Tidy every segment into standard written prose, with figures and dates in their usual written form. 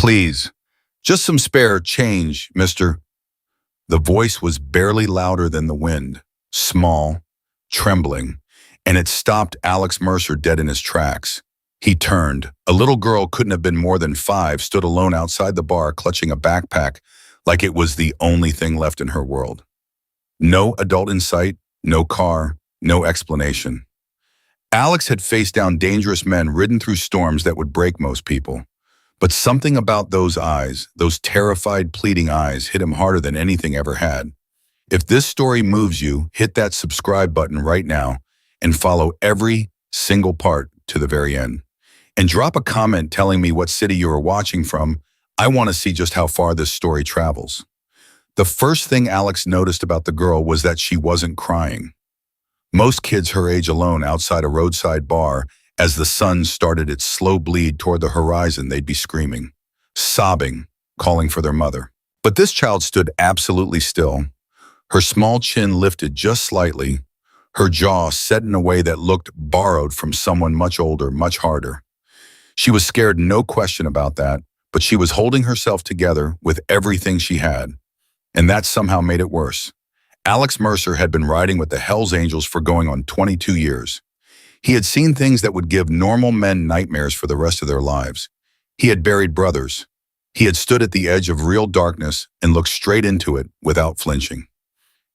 Please, just some spare change, mister. The voice was barely louder than the wind, small, trembling, and it stopped Alex Mercer dead in his tracks. He turned. A little girl, couldn't have been more than 5, stood alone outside the bar clutching a backpack like it was the only thing left in her world. No adult in sight, no car, no explanation. Alex had faced down dangerous men, ridden through storms that would break most people. But something about those eyes, those terrified, pleading eyes, hit him harder than anything ever had. If this story moves you, hit that subscribe button right now and follow every single part to the very end. And drop a comment telling me what city you are watching from. I want to see just how far this story travels. The first thing Alex noticed about the girl was that she wasn't crying. Most kids her age alone outside a roadside bar, as the sun started its slow bleed toward the horizon, they'd be screaming, sobbing, calling for their mother. But this child stood absolutely still. Her small chin lifted just slightly, her jaw set in a way that looked borrowed from someone much older, much harder. She was scared, no question about that, but she was holding herself together with everything she had. And that somehow made it worse. Alex Mercer had been riding with the Hells Angels for going on 22 years. He had seen things that would give normal men nightmares for the rest of their lives. He had buried brothers. He had stood at the edge of real darkness and looked straight into it without flinching.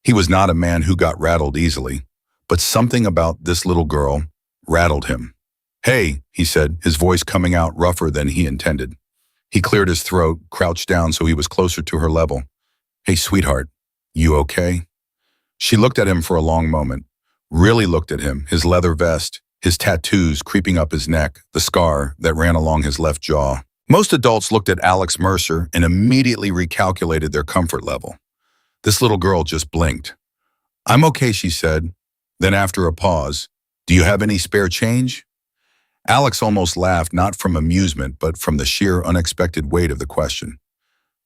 He was not a man who got rattled easily, but something about this little girl rattled him. "Hey," he said, his voice coming out rougher than he intended. He cleared his throat, crouched down so he was closer to her level. "Hey, sweetheart, you okay?" She looked at him for a long moment, really looked at him, his leather vest, his tattoos creeping up his neck, the scar that ran along his left jaw. Most adults looked at Alex Mercer and immediately recalculated their comfort level. This little girl just blinked. "I'm okay," she said. Then after a pause, "Do you have any spare change?" Alex almost laughed, not from amusement, but from the sheer unexpected weight of the question.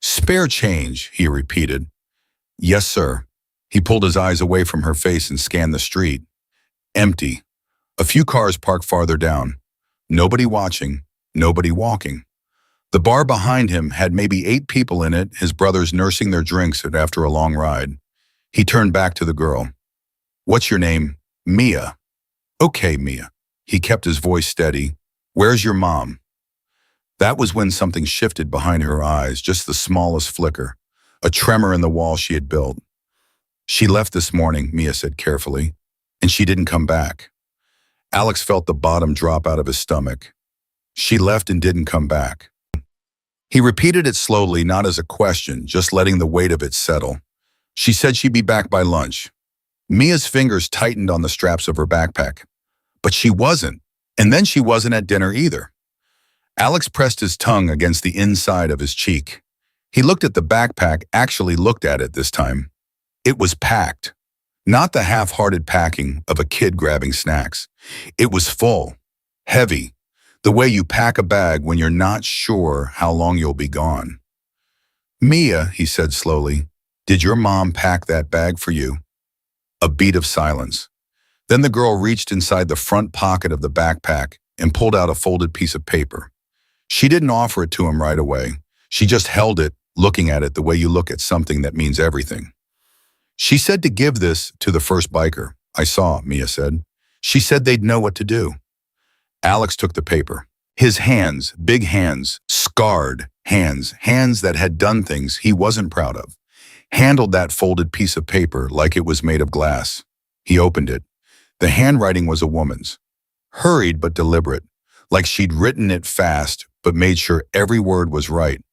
"Spare change," he repeated. "Yes, sir." He pulled his eyes away from her face and scanned the street. Empty. A few cars parked farther down. Nobody watching, nobody walking. The bar behind him had maybe 8 people in it, his brothers nursing their drinks after a long ride. He turned back to the girl. "What's your name?" "Mia." "Okay, Mia." He kept his voice steady. "Where's your mom?" That was when something shifted behind her eyes, just the smallest flicker, a tremor in the wall she had built. "She left this morning," Mia said carefully, "and she didn't come back." Alex felt the bottom drop out of his stomach. "She left and didn't come back." He repeated it slowly, not as a question, just letting the weight of it settle. "She said she'd be back by lunch." Mia's fingers tightened on the straps of her backpack. But she wasn't, and then she wasn't at dinner either. Alex pressed his tongue against the inside of his cheek. He looked at the backpack, actually looked at it this time. It was packed. Not the half-hearted packing of a kid grabbing snacks. It was full, heavy, the way you pack a bag when you're not sure how long you'll be gone. "Mia," he said slowly, "did your mom pack that bag for you?" A beat of silence. Then the girl reached inside the front pocket of the backpack and pulled out a folded piece of paper. She didn't offer it to him right away. She just held it, looking at it the way you look at something that means everything. "She said to give this to the first biker I saw," Mia said. "She said they'd know what to do." Alex took the paper. His hands, big hands, scarred hands, hands that had done things he wasn't proud of, handled that folded piece of paper like it was made of glass. He opened it. The handwriting was a woman's. Hurried but deliberate, like she'd written it fast but made sure every word was right.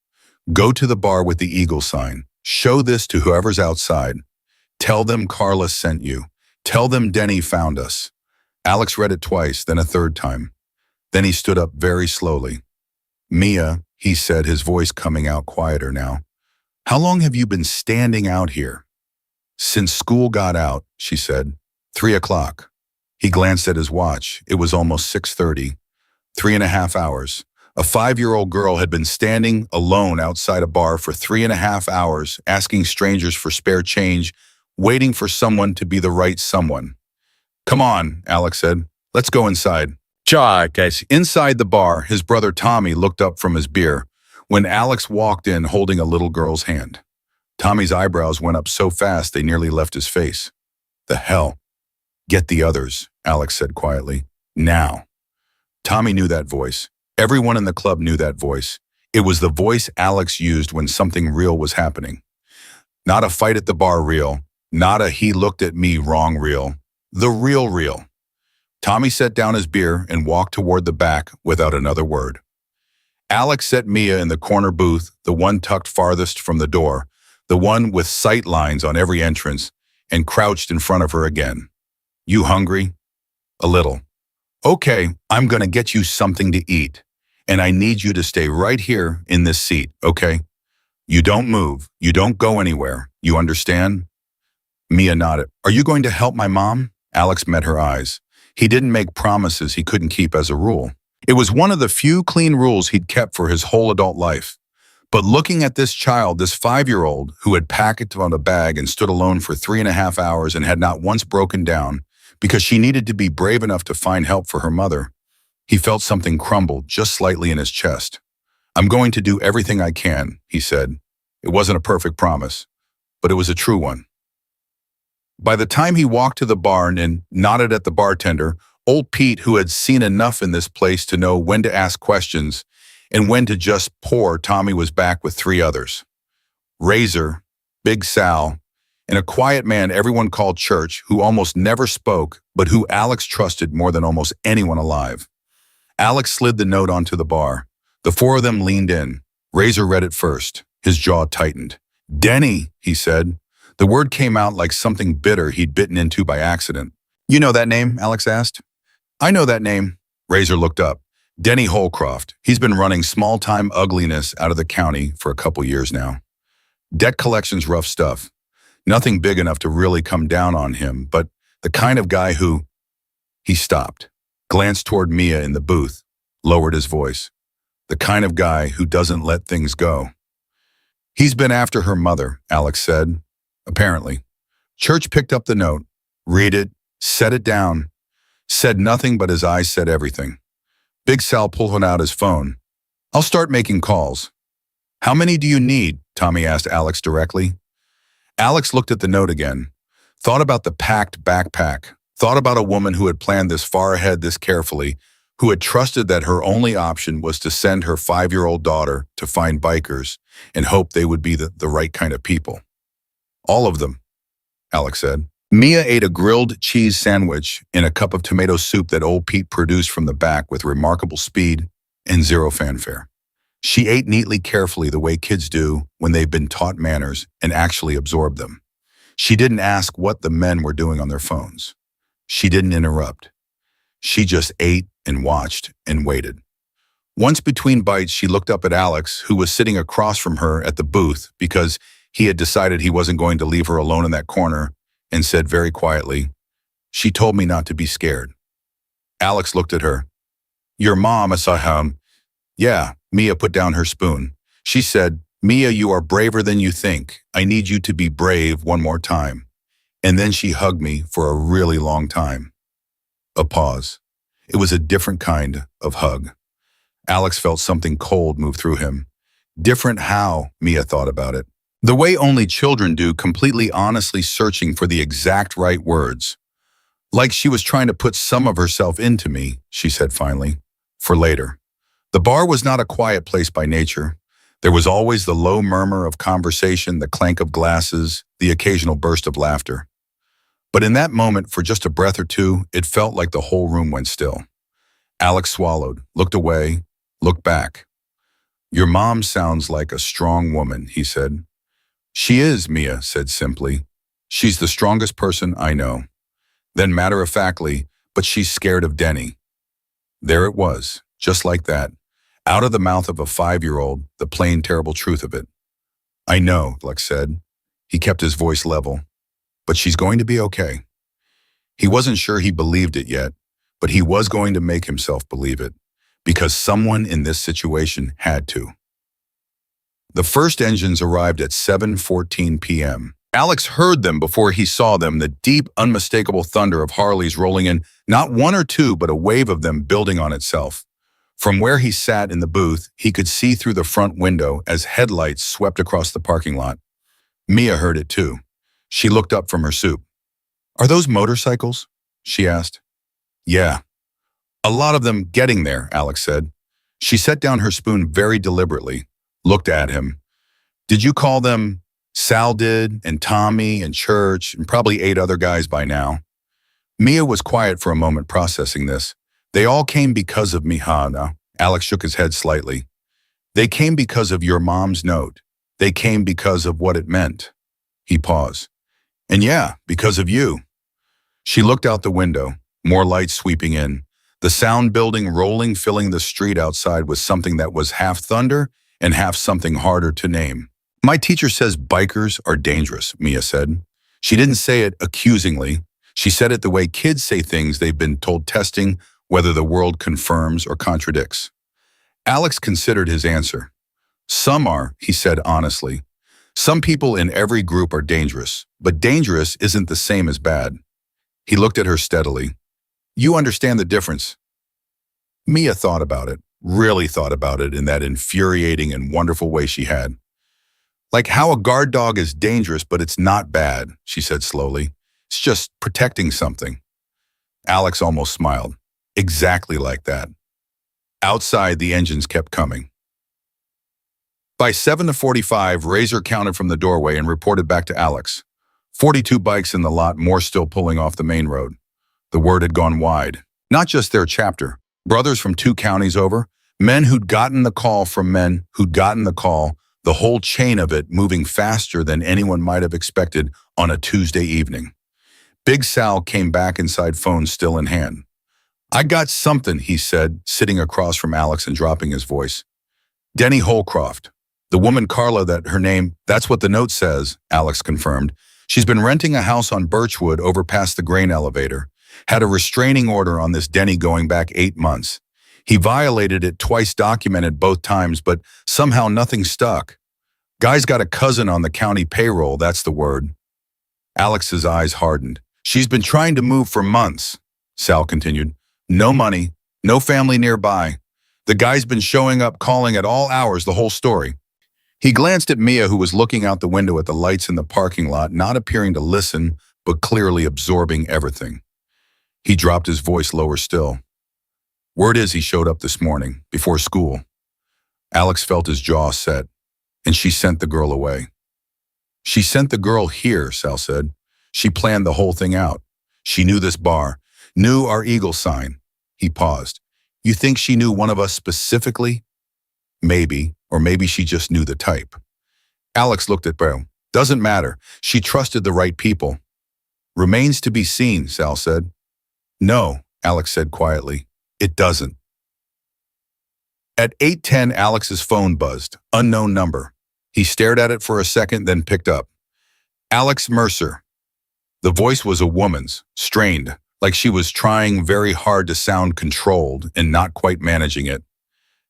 "Go to the bar with the eagle sign. Show this to whoever's outside. Tell them Carla sent you. Tell them Denny found us." Alex read it twice, then a third time. Then he stood up very slowly. "Mia," he said, his voice coming out quieter now, "how long have you been standing out here?" "Since school got out," she said. 3 o'clock. He glanced at his watch. It was almost 6:30. 3.5 hours. A 5-year-old girl had been standing alone outside a bar for 3.5 hours, asking strangers for spare change, waiting for someone to be the right someone. "Come on," Alex said. "Let's go inside." Ciao, guys. Inside the bar, his brother Tommy looked up from his beer. when Alex walked in holding a little girl's hand. Tommy's eyebrows went up so fast they nearly left his face. The hell? Get the others, Alex said quietly. Now. Tommy knew that voice. Everyone in the club knew that voice. It was the voice Alex used when something real was happening. Not a fight at the bar real. Not a he looked at me wrong real. The real real. Tommy set down his beer and walked toward the back without another word. Alex set Mia in the corner booth, the one tucked farthest from the door, the one with sight lines on every entrance, and crouched in front of her again. You hungry? A little. Okay, I'm gonna get you something to eat, and I need you to stay right here in this seat, okay? You don't move, you don't go anywhere, you understand? Mia nodded. Are you going to help my mom? Alex met her eyes. He didn't make promises he couldn't keep as a rule. It was one of the few clean rules he'd kept for his whole adult life. But looking at this child, this 5-year-old, who had packed on a bag and stood alone for 3.5 hours and had not once broken down because she needed to be brave enough to find help for her mother, he felt something crumble just slightly in his chest. I'm going to do everything I can, he said. It wasn't a perfect promise, but it was a true one. By the time he walked to the barn and nodded at the bartender, old Pete, who had seen enough in this place to know when to ask questions and when to just pour, Tommy was back with 3 others. Razor, Big Sal, and a quiet man everyone called Church, who almost never spoke, but who Alex trusted more than almost anyone alive. Alex slid the note onto the bar. The 4 of them leaned in. Razor read it first. His jaw tightened. Denny, he said. The word came out like something bitter he'd bitten into by accident. You know that name? Alex asked. I know that name. Razor looked up. Denny Holcroft. He's been running small-time ugliness out of the county for a couple years now. Debt collection's rough stuff. Nothing big enough to really come down on him, but the kind of guy who... He stopped, glanced toward Mia in the booth, lowered his voice. The kind of guy who doesn't let things go. He's been after her mother, Alex said. Apparently. Church picked up the note, read it, set it down, said nothing but his eyes said everything. Big Sal pulled out his phone. I'll start making calls. How many do you need? Tommy asked Alex directly. Alex looked at the note again, thought about the packed backpack, thought about a woman who had planned this far ahead this carefully, who had trusted that her only option was to send her 5-year-old daughter to find bikers and hope they would be the right kind of people. All of them, Alex said. Mia ate a grilled cheese sandwich and a cup of tomato soup that old Pete produced from the back with remarkable speed and zero fanfare. She ate neatly, carefully, the way kids do when they've been taught manners and actually absorbed them. She didn't ask what the men were doing on their phones. She didn't interrupt. She just ate and watched and waited. Once between bites, she looked up at Alex, who was sitting across from her at the booth because he had decided he wasn't going to leave her alone in that corner, and said very quietly, She told me not to be scared. Alex looked at her. Your mom, Asaham. Yeah, Mia put down her spoon. She said, Mia, you are braver than you think. I need you to be brave one more time. And then she hugged me for a really long time. A pause. It was a different kind of hug. Alex felt something cold move through him. Different how, Mia thought about it. The way only children do, completely honestly searching for the exact right words. Like she was trying to put some of herself into me, she said finally, for later. The bar was not a quiet place by nature. There was always the low murmur of conversation, the clank of glasses, the occasional burst of laughter. But in that moment, for just a breath or two, it felt like the whole room went still. Alex swallowed, looked away, looked back. Your mom sounds like a strong woman, he said. She is, Mia said simply. She's the strongest person I know. Then matter-of-factly, but she's scared of Denny. There it was, just like that, out of the mouth of a 5-year-old, the plain, terrible truth of it. I know, Lex said. He kept his voice level. But she's going to be okay. He wasn't sure he believed it yet, but he was going to make himself believe it, because someone in this situation had to. The first engines arrived at 7:14 p.m. Alex heard them before he saw them, the deep, unmistakable thunder of Harleys rolling in, not one or two, but a wave of them building on itself. From where he sat in the booth, he could see through the front window as headlights swept across the parking lot. Mia heard it too. She looked up from her soup. "Are those motorcycles?" she asked. "Yeah. A lot of them getting there," Alex said. She set down her spoon very deliberately, looked at him. "Did you call them?" "Sal did, and Tommy, and Church, and probably 8 other guys by now." Mia was quiet for a moment processing this. "They all came because of me, Hana." Alex shook his head slightly. "They came because of your mom's note. They came because of what it meant." He paused. "And yeah, because of you." She looked out the window, more lights sweeping in. The sound building rolling, filling the street outside with something that was half thunder and half something harder to name. "My teacher says bikers are dangerous," Mia said. She didn't say it accusingly. She said it the way kids say things they've been told, testing whether the world confirms or contradicts. Alex considered his answer. "Some are," he said honestly. "Some people in every group are dangerous, but dangerous isn't the same as bad." He looked at her steadily. "You understand the difference?" Mia thought about it, really thought about it in that infuriating and wonderful way she had. "Like how a guard dog is dangerous, but it's not bad," she said slowly. "It's just protecting something." Alex almost smiled. Exactly like that. Outside, the engines kept coming. By 7:45, Razor counted from the doorway and reported back to Alex. 42 bikes in the lot, more still pulling off the main road. The word had gone wide. Not just their chapter. Brothers from 2 counties over, men who'd gotten the call from men who'd gotten the call, the whole chain of it moving faster than anyone might have expected on a Tuesday evening. Big Sal came back inside, phone still in hand. "I got something," he said, sitting across from Alex and dropping his voice. "Denny Holcroft. The woman Carla, her name, that's what the note says," Alex confirmed. "She's been renting a house on Birchwood over past the grain elevator. Had a restraining order on this Denny going back 8 months. He violated it twice, documented both times, but somehow nothing stuck. Guy's got a cousin on the county payroll, that's the word." Alex's eyes hardened. "She's been trying to move for months," Sal continued. "No money, no family nearby. The guy's been showing up, calling at all hours, the whole story." He glanced at Mia, who was looking out the window at the lights in the parking lot, not appearing to listen, but clearly absorbing everything. He dropped his voice lower still. "Word is he showed up this morning, before school." Alex felt his jaw set, and she sent the girl away. "She sent the girl here," Sal said. "She planned the whole thing out. She knew this bar, knew our eagle sign." He paused. "You think she knew one of us specifically?" "Maybe, or maybe she just knew the type." Alex looked at Bro. "Doesn't matter. She trusted the right people." "Remains to be seen," Sal said. "No," Alex said quietly. "It doesn't." At 8:10, Alex's phone buzzed. Unknown number. He stared at it for a second, then picked up. "Alex Mercer." The voice was a woman's, strained, like she was trying very hard to sound controlled and not quite managing it.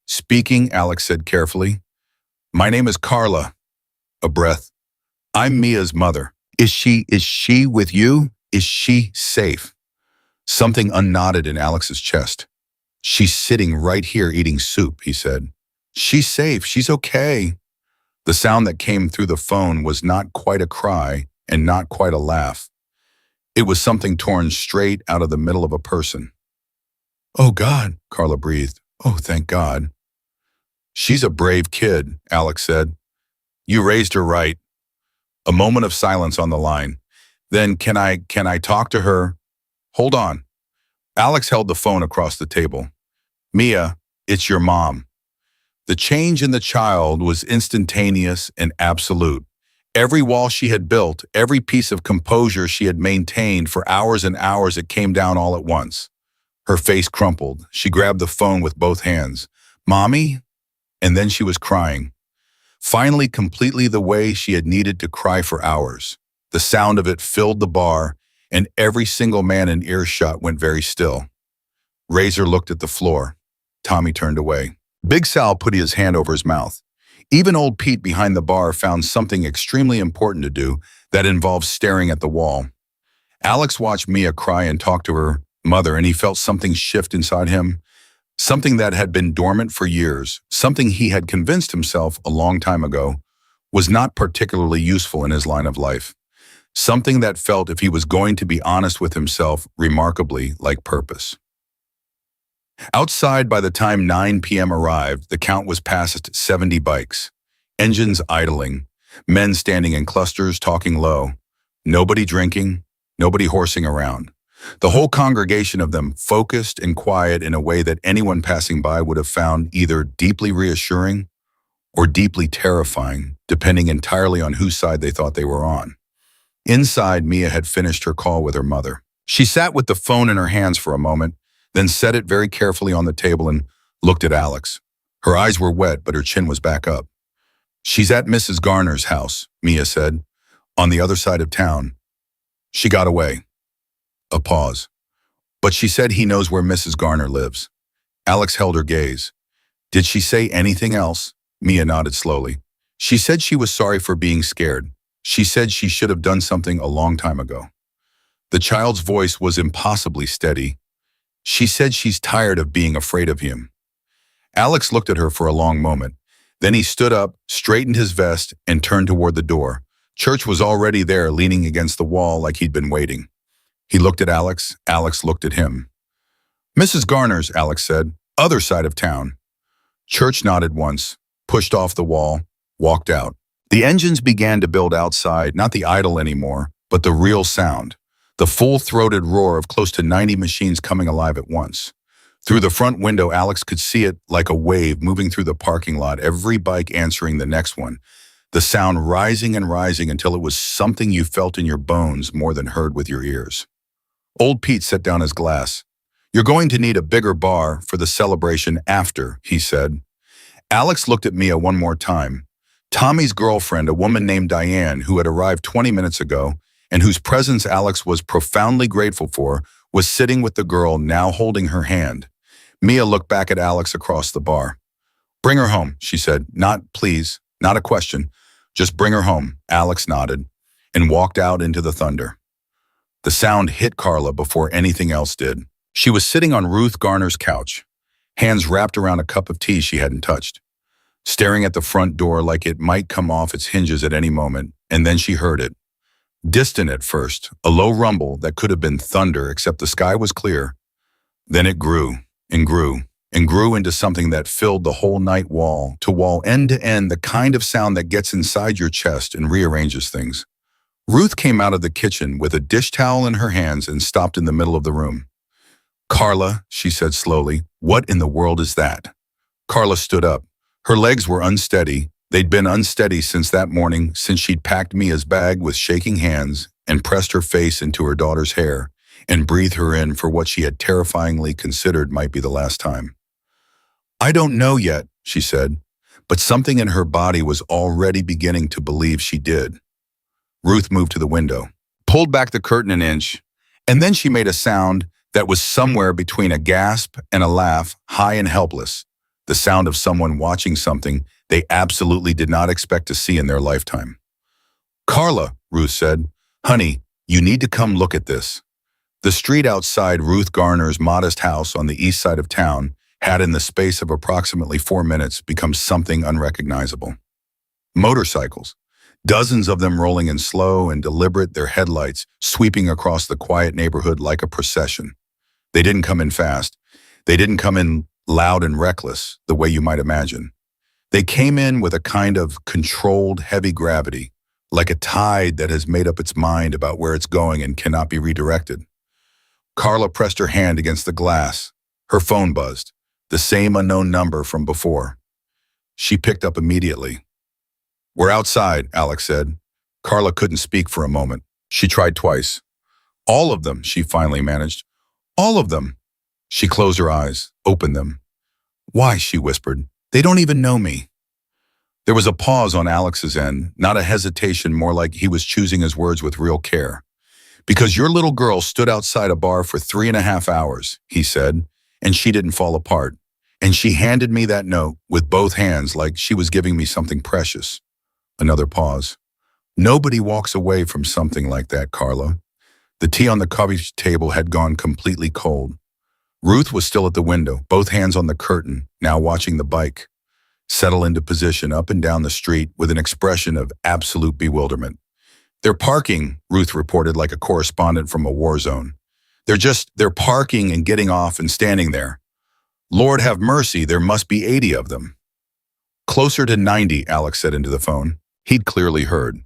"Speaking," Alex said carefully. "My name is Carla." A breath. "I'm Mia's mother." Is she with you? Is she safe?" Something unknotted in Alex's chest. "She's sitting right here eating soup," he said. "She's safe. She's okay." The sound that came through the phone was not quite a cry and not quite a laugh. It was something torn straight out of the middle of a person. "Oh God," Carla breathed. "Oh, thank God." "She's a brave kid," Alex said. "You raised her right." A moment of silence on the line. Then, can I talk to her?" "Hold on." Alex held the phone across the table. "Mia, it's your mom." The change in the child was instantaneous and absolute. Every wall she had built, every piece of composure she had maintained for hours and hours, it came down all at once. Her face crumpled. She grabbed the phone with both hands. "Mommy?" And then she was crying. Finally, completely the way she had needed to cry for hours. The sound of it filled the bar, and every single man in earshot went very still. Razor looked at the floor. Tommy turned away. Big Sal put his hand over his mouth. Even old Pete behind the bar found something extremely important to do that involved staring at the wall. Alex watched Mia cry and talk to her mother, and he felt something shift inside him. Something that had been dormant for years, something he had convinced himself a long time ago, was not particularly useful in his line of life. Something that felt, if he was going to be honest with himself, remarkably like purpose. Outside, by the time 9 p.m. arrived, the count was past 70 bikes. Engines idling, men standing in clusters talking low, nobody drinking, nobody horsing around. The whole congregation of them focused and quiet in a way that anyone passing by would have found either deeply reassuring or deeply terrifying, depending entirely on whose side they thought they were on. Inside, Mia had finished her call with her mother. She sat with the phone in her hands for a moment, then set it very carefully on the table and looked at Alex. Her eyes were wet, but her chin was back up. "She's at Mrs. Garner's house," Mia said, "on the other side of town. She got away." A pause. "But she said he knows where Mrs. Garner lives." Alex held her gaze. "Did she say anything else?" Mia nodded slowly. "She said she was sorry for being scared. She said she should have done something a long time ago." The child's voice was impossibly steady. "She said she's tired of being afraid of him." Alex looked at her for a long moment. Then he stood up, straightened his vest, and turned toward the door. Church was already there, leaning against the wall like he'd been waiting. He looked at Alex. Alex looked at him. "Mrs. Garner's," Alex said. "Other side of town." Church nodded once, pushed off the wall, walked out. The engines began to build outside, not the idle anymore, but the real sound. The full-throated roar of close to 90 machines coming alive at once. Through the front window, Alex could see it like a wave moving through the parking lot, every bike answering the next one. The sound rising and rising until it was something you felt in your bones more than heard with your ears. Old Pete set down his glass. "You're going to need a bigger bar for the celebration after," he said. Alex looked at Mia one more time. Tommy's girlfriend, a woman named Diane, who had arrived 20 minutes ago, and whose presence Alex was profoundly grateful for, was sitting with the girl, now holding her hand. Mia looked back at Alex across the bar. "Bring her home," she said. "Not please, not a question. Just bring her home." Alex nodded and walked out into the thunder. The sound hit Carla before anything else did. She was sitting on Ruth Garner's couch, hands wrapped around a cup of tea she hadn't touched, staring at the front door like it might come off its hinges at any moment, and then she heard it. Distant at first, a low rumble that could have been thunder except the sky was clear. Then it grew and grew and grew into something that filled the whole night wall to wall, end to end, the kind of sound that gets inside your chest and rearranges things. Ruth came out of the kitchen with a dish towel in her hands and stopped in the middle of the room. "Carla," she said slowly, "what in the world is that?" Carla stood up. Her legs were unsteady. They'd been unsteady since that morning, since she'd packed Mia's bag with shaking hands and pressed her face into her daughter's hair and breathed her in for what she had terrifyingly considered might be the last time. "I don't know yet," she said, but something in her body was already beginning to believe she did. Ruth moved to the window, pulled back the curtain an inch, and then she made a sound that was somewhere between a gasp and a laugh, high and helpless, the sound of someone watching something they absolutely did not expect to see in their lifetime. "Carla," Ruth said, "honey, you need to come look at this." The street outside Ruth Garner's modest house on the east side of town had, in the space of approximately 4 minutes, become something unrecognizable. Motorcycles, dozens of them rolling in slow and deliberate, their headlights sweeping across the quiet neighborhood like a procession. They didn't come in fast. They didn't come in loud and reckless, the way you might imagine. They came in with a kind of controlled, heavy gravity, like a tide that has made up its mind about where it's going and cannot be redirected. Carla pressed her hand against the glass. Her phone buzzed, the same unknown number from before. She picked up immediately. "We're outside," Alex said. Carla couldn't speak for a moment. She tried twice. "All of them," she finally managed. "All of them." She closed her eyes, opened them. "Why?" she whispered. "They don't even know me." There was a pause on Alex's end, not a hesitation, more like he was choosing his words with real care. "Because your little girl stood outside a bar for 3.5 hours, he said, "and she didn't fall apart. And she handed me that note with both hands like she was giving me something precious." Another pause. "Nobody walks away from something like that, Carla." The tea on the coffee table had gone completely cold. Ruth was still at the window, both hands on the curtain, now watching the bike settle into position up and down the street with an expression of absolute bewilderment. "They're parking," Ruth reported like a correspondent from a war zone. They're parking and getting off and standing there. Lord have mercy, there must be 80 of them." "Closer to 90, Alex said into the phone. He'd clearly heard.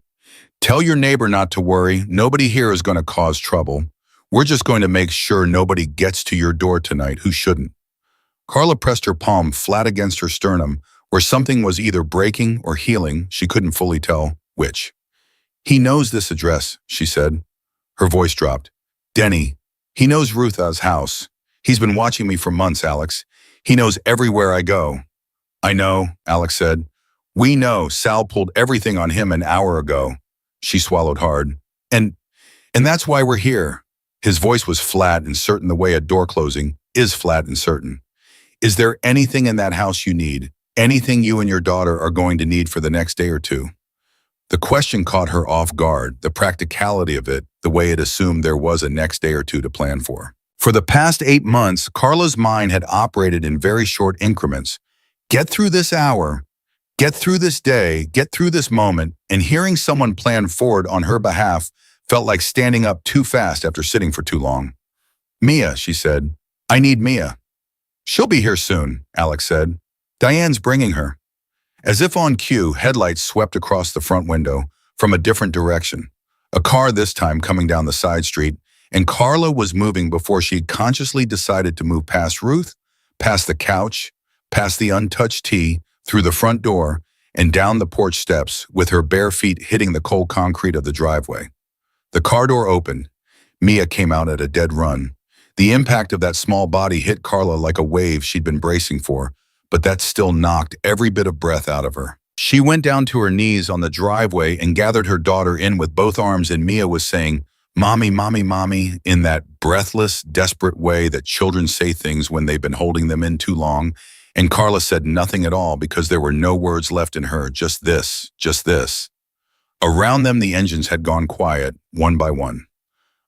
"Tell your neighbor not to worry. Nobody here is going to cause trouble. We're just going to make sure nobody gets to your door tonight who shouldn't." Carla pressed her palm flat against her sternum, where something was either breaking or healing, she couldn't fully tell which. "He knows this address," she said. Her voice dropped. "Denny, he knows Ruth's house. He's been watching me for months, Alex. He knows everywhere I go." "I know," Alex said. "We know Sal pulled everything on him an hour ago." She swallowed hard. And that's why we're here." His voice was flat and certain the way a door closing is flat and certain. "Is there anything in that house you need? Anything you and your daughter are going to need for the next day or two?" The question caught her off guard, the practicality of it, the way it assumed there was a next day or two to plan for. For the past 8 months, Carla's mind had operated in very short increments. Get through this hour, get through this day, get through this moment, and hearing someone plan forward on her behalf felt like standing up too fast after sitting for too long. "Mia," she said. "I need Mia." "She'll be here soon," Alex said. "Diane's bringing her." As if on cue, headlights swept across the front window from a different direction. A car this time coming down the side street, and Carla was moving before she had consciously decided to move past Ruth, past the couch, past the untouched tea, through the front door, and down the porch steps with her bare feet hitting the cold concrete of the driveway. The car door opened. Mia came out at a dead run. The impact of that small body hit Carla like a wave she'd been bracing for, but that still knocked every bit of breath out of her. She went down to her knees on the driveway and gathered her daughter in with both arms, and Mia was saying, "Mommy, mommy, mommy," in that breathless, desperate way that children say things when they've been holding them in too long, and Carla said nothing at all because there were no words left in her, just this, just this. Around them the engines had gone quiet, one by one,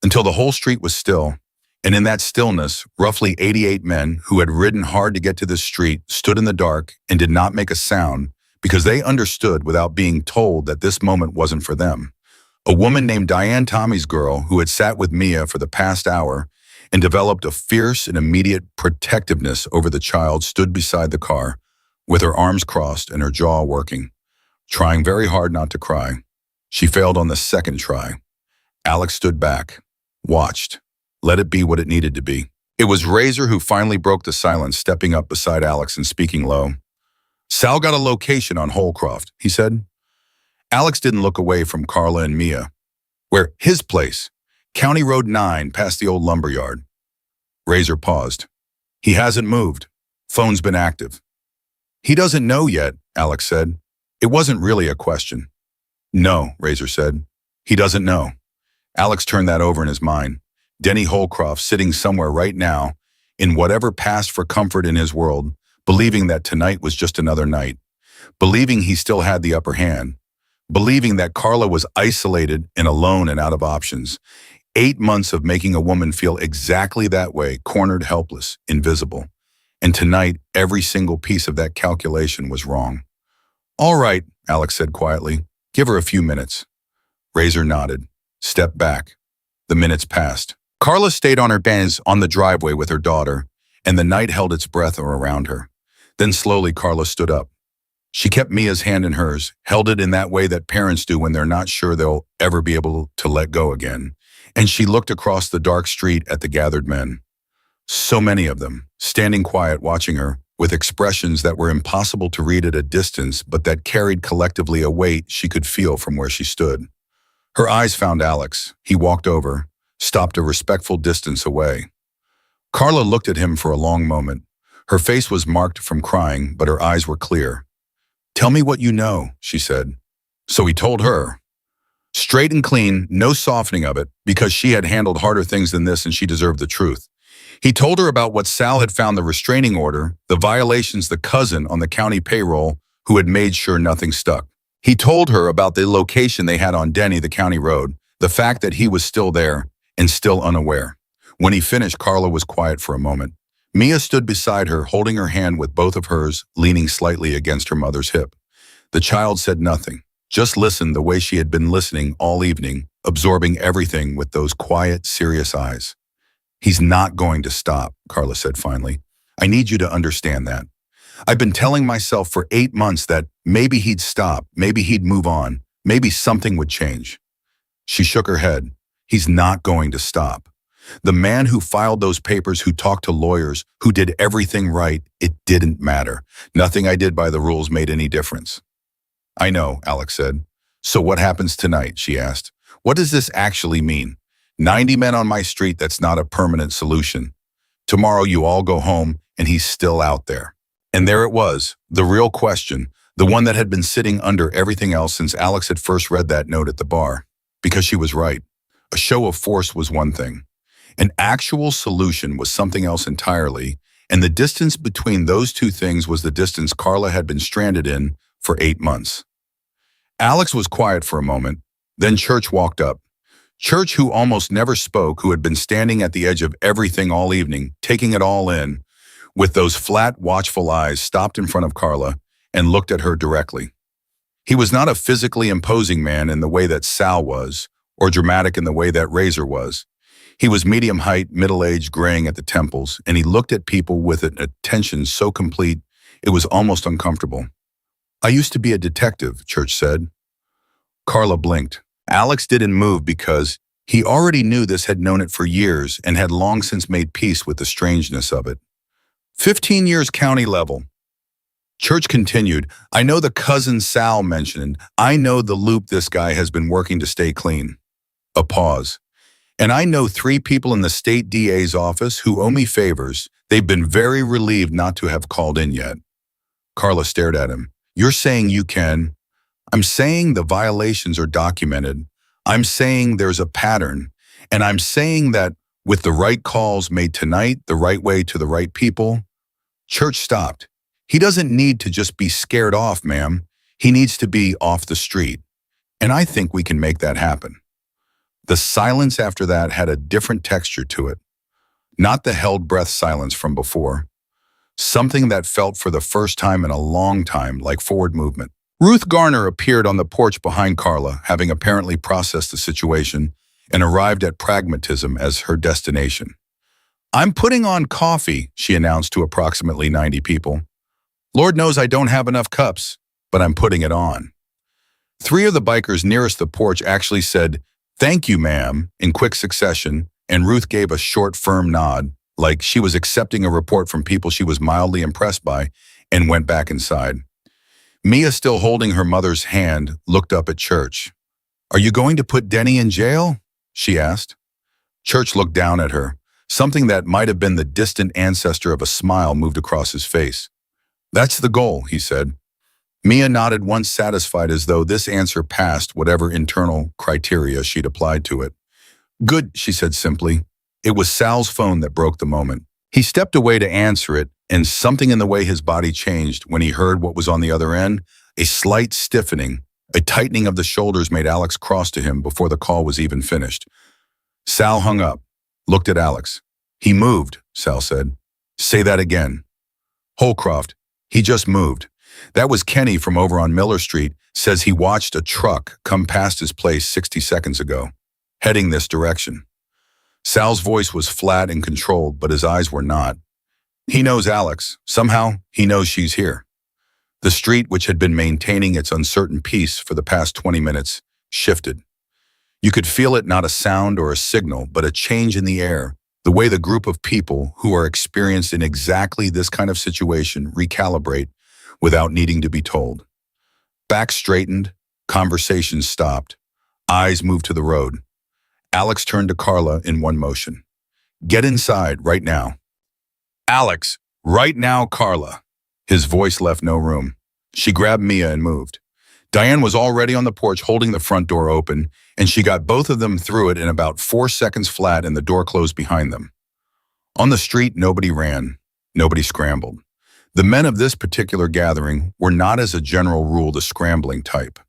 until the whole street was still. And in that stillness, roughly 88 men who had ridden hard to get to the street stood in the dark and did not make a sound because they understood without being told that this moment wasn't for them. A woman named Diane, Tommy's girl, who had sat with Mia for the past hour and developed a fierce and immediate protectiveness over the child, stood beside the car with her arms crossed and her jaw working, trying very hard not to cry. She failed on the second try. Alex stood back, watched. Let it be what it needed to be. It was Razor who finally broke the silence, stepping up beside Alex and speaking low. "Sal got a location on Holcroft," he said. Alex didn't look away from Carla and Mia. "Where? His place. County Road 9, past the old lumberyard." Razor paused. "He hasn't moved. Phone's been active." "He doesn't know yet," Alex said. It wasn't really a question. "No," Razor said. "He doesn't know." Alex turned that over in his mind. Denny Holcroft sitting somewhere right now, in whatever passed for comfort in his world, believing that tonight was just another night, believing he still had the upper hand, believing that Carla was isolated and alone and out of options. 8 months of making a woman feel exactly that way, cornered, helpless, invisible. And tonight, every single piece of that calculation was wrong. "All right," Alex said quietly. "Give her a few minutes." Razor nodded, stepped back. The minutes passed. Carla stayed on her bench on the driveway with her daughter, and the night held its breath around her. Then slowly Carla stood up. She kept Mia's hand in hers, held it in that way that parents do when they're not sure they'll ever be able to let go again. And she looked across the dark street at the gathered men. So many of them, standing quiet watching her, with expressions that were impossible to read at a distance but that carried collectively a weight she could feel from where she stood. Her eyes found Alex. He walked over, stopped a respectful distance away. Carla looked at him for a long moment. Her face was marked from crying, but her eyes were clear. "Tell me what you know," she said. So he told her. Straight and clean, no softening of it, because she had handled harder things than this and she deserved the truth. He told her about what Sal had found, the restraining order, the violations, the cousin on the county payroll who had made sure nothing stuck. He told her about the location they had on Denny, the county road, the fact that he was still there and still unaware. When he finished, Carla was quiet for a moment. Mia stood beside her, holding her hand with both of hers, leaning slightly against her mother's hip. The child said nothing, just listened the way she had been listening all evening, absorbing everything with those quiet, serious eyes. "He's not going to stop," Carla said finally. "I need you to understand that. I've been telling myself for 8 months that maybe he'd stop, maybe he'd move on, maybe something would change." She shook her head. "He's not going to stop. The man who filed those papers, who talked to lawyers, who did everything right, it didn't matter. Nothing I did by the rules made any difference." "I know," Alex said. "So what happens tonight?" she asked. "What does this actually mean? 90 men on my street, that's not a permanent solution. Tomorrow you all go home and he's still out there." And there it was, the real question, the one that had been sitting under everything else since Alex had first read that note at the bar. Because she was right. A show of force was one thing. An actual solution was something else entirely, and the distance between those two things was the distance Carla had been stranded in for 8 months. Alex was quiet for a moment, then Church walked up. Church, who almost never spoke, who had been standing at the edge of everything all evening, taking it all in, with those flat, watchful eyes, stopped in front of Carla and looked at her directly. He was not a physically imposing man in the way that Sal was, or dramatic in the way that Razor was. He was medium height, middle-aged, graying at the temples, and he looked at people with an attention so complete it was almost uncomfortable. "I used to be a detective," Church said. Carla blinked. Alex didn't move because he already knew this, had known it for years, and had long since made peace with the strangeness of it. 15 years county level. Church continued, "I know the cousin Sal mentioned. I know the loop this guy has been working to stay clean." A pause. "And I know 3 people in the state DA's office who owe me favors. They've been very relieved not to have called in yet." Carla stared at him. "You're saying you can?" "I'm saying the violations are documented. I'm saying there's a pattern. And I'm saying that with the right calls made tonight, the right way to the right people." Church stopped. "He doesn't need to just be scared off, ma'am. He needs to be off the street. And I think we can make that happen." The silence after that had a different texture to it. Not the held breath silence from before. Something that felt for the first time in a long time like forward movement. Ruth Garner appeared on the porch behind Carla, having apparently processed the situation and arrived at pragmatism as her destination. "I'm putting on coffee," she announced to approximately 90 people. "Lord knows I don't have enough cups, but I'm putting it on." 3 of the bikers nearest the porch actually said, "Thank you, ma'am," in quick succession, and Ruth gave a short, firm nod, like she was accepting a report from people she was mildly impressed by, and went back inside. Mia, still holding her mother's hand, looked up at Church. "Are you going to put Denny in jail?" she asked. Church looked down at her. Something that might have been the distant ancestor of a smile moved across his face. "That's the goal," he said. Mia nodded, once satisfied, as though this answer passed whatever internal criteria she'd applied to it. "Good," she said simply. It was Sal's phone that broke the moment. He stepped away to answer it, and something in the way his body changed when he heard what was on the other end. A slight stiffening, a tightening of the shoulders made Alex cross to him before the call was even finished. Sal hung up, looked at Alex. "He moved," Sal said. "Say that again." "Holcroft, he just moved. That was Kenny from over on Miller Street, says he watched a truck come past his place 60 seconds ago, heading this direction." Sal's voice was flat and controlled, but his eyes were not. "He knows Alex. Somehow, he knows she's here." The street, which had been maintaining its uncertain peace for the past 20 minutes, shifted. You could feel it, not a sound or a signal, but a change in the air, the way the group of people who are experienced in exactly this kind of situation recalibrate without needing to be told. Back straightened, conversations stopped, eyes moved to the road. Alex turned to Carla in one motion. "Get inside right now." "Alex, right now, Carla." His voice left no room. She grabbed Mia and moved. Diane was already on the porch holding the front door open, and she got both of them through it in about 4 seconds flat, and the door closed behind them. On the street, nobody ran. Nobody scrambled. The men of this particular gathering were not, as a general rule, the scrambling type.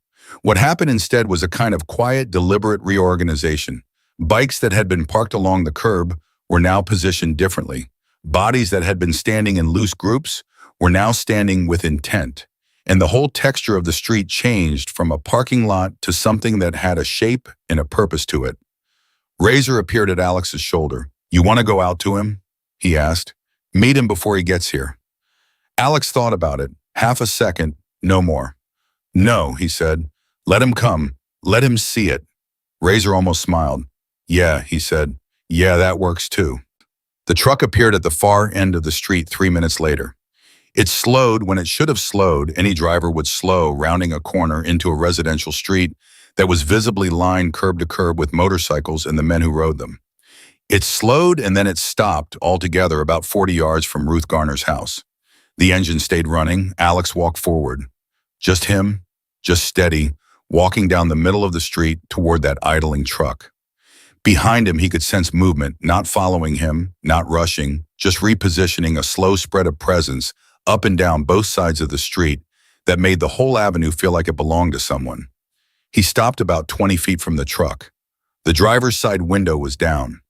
What happened instead was a kind of quiet, deliberate reorganization. Bikes that had been parked along the curb were now positioned differently. Bodies that had been standing in loose groups were now standing with intent, and the whole texture of the street changed from a parking lot to something that had a shape and a purpose to it. Razor appeared at Alex's shoulder. "You want to go out to him?" he asked. "Meet him before he gets here." Alex thought about it. Half a second, no more. "No," he said. "Let him come. Let him see it." Razor almost smiled. "Yeah," he said. "Yeah, that works too." The truck appeared at the far end of the street 3 minutes later. It slowed when it should have slowed. Any driver would slow, rounding a corner into a residential street that was visibly lined curb to curb with motorcycles and the men who rode them. It slowed and then it stopped altogether about 40 yards from Ruth Garner's house. The engine stayed running. Alex walked forward. Just him, just steady, walking down the middle of the street toward that idling truck. Behind him, he could sense movement, not following him, not rushing, just repositioning a slow spread of presence up and down both sides of the street that made the whole avenue feel like it belonged to someone. He stopped about 20 feet from the truck. The driver's side window was down.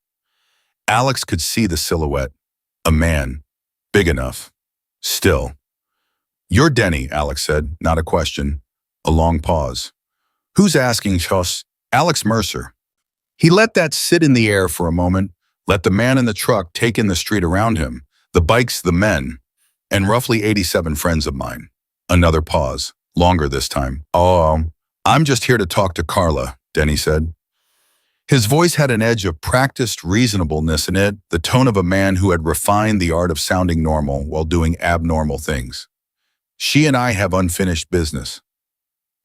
Alex could see the silhouette. A man. Big enough. Still. "You're Denny," Alex said, not a question. A long pause. "Who's asking, Chos?" "Alex Mercer." He let that sit in the air for a moment, let the man in the truck take in the street around him, the bikes, the men, and roughly 87 friends of mine. Another pause, longer this time. "Oh, I'm just here to talk to Carla," Denny said. His voice had an edge of practiced reasonableness in it, the tone of a man who had refined the art of sounding normal while doing abnormal things. "She and I have unfinished business."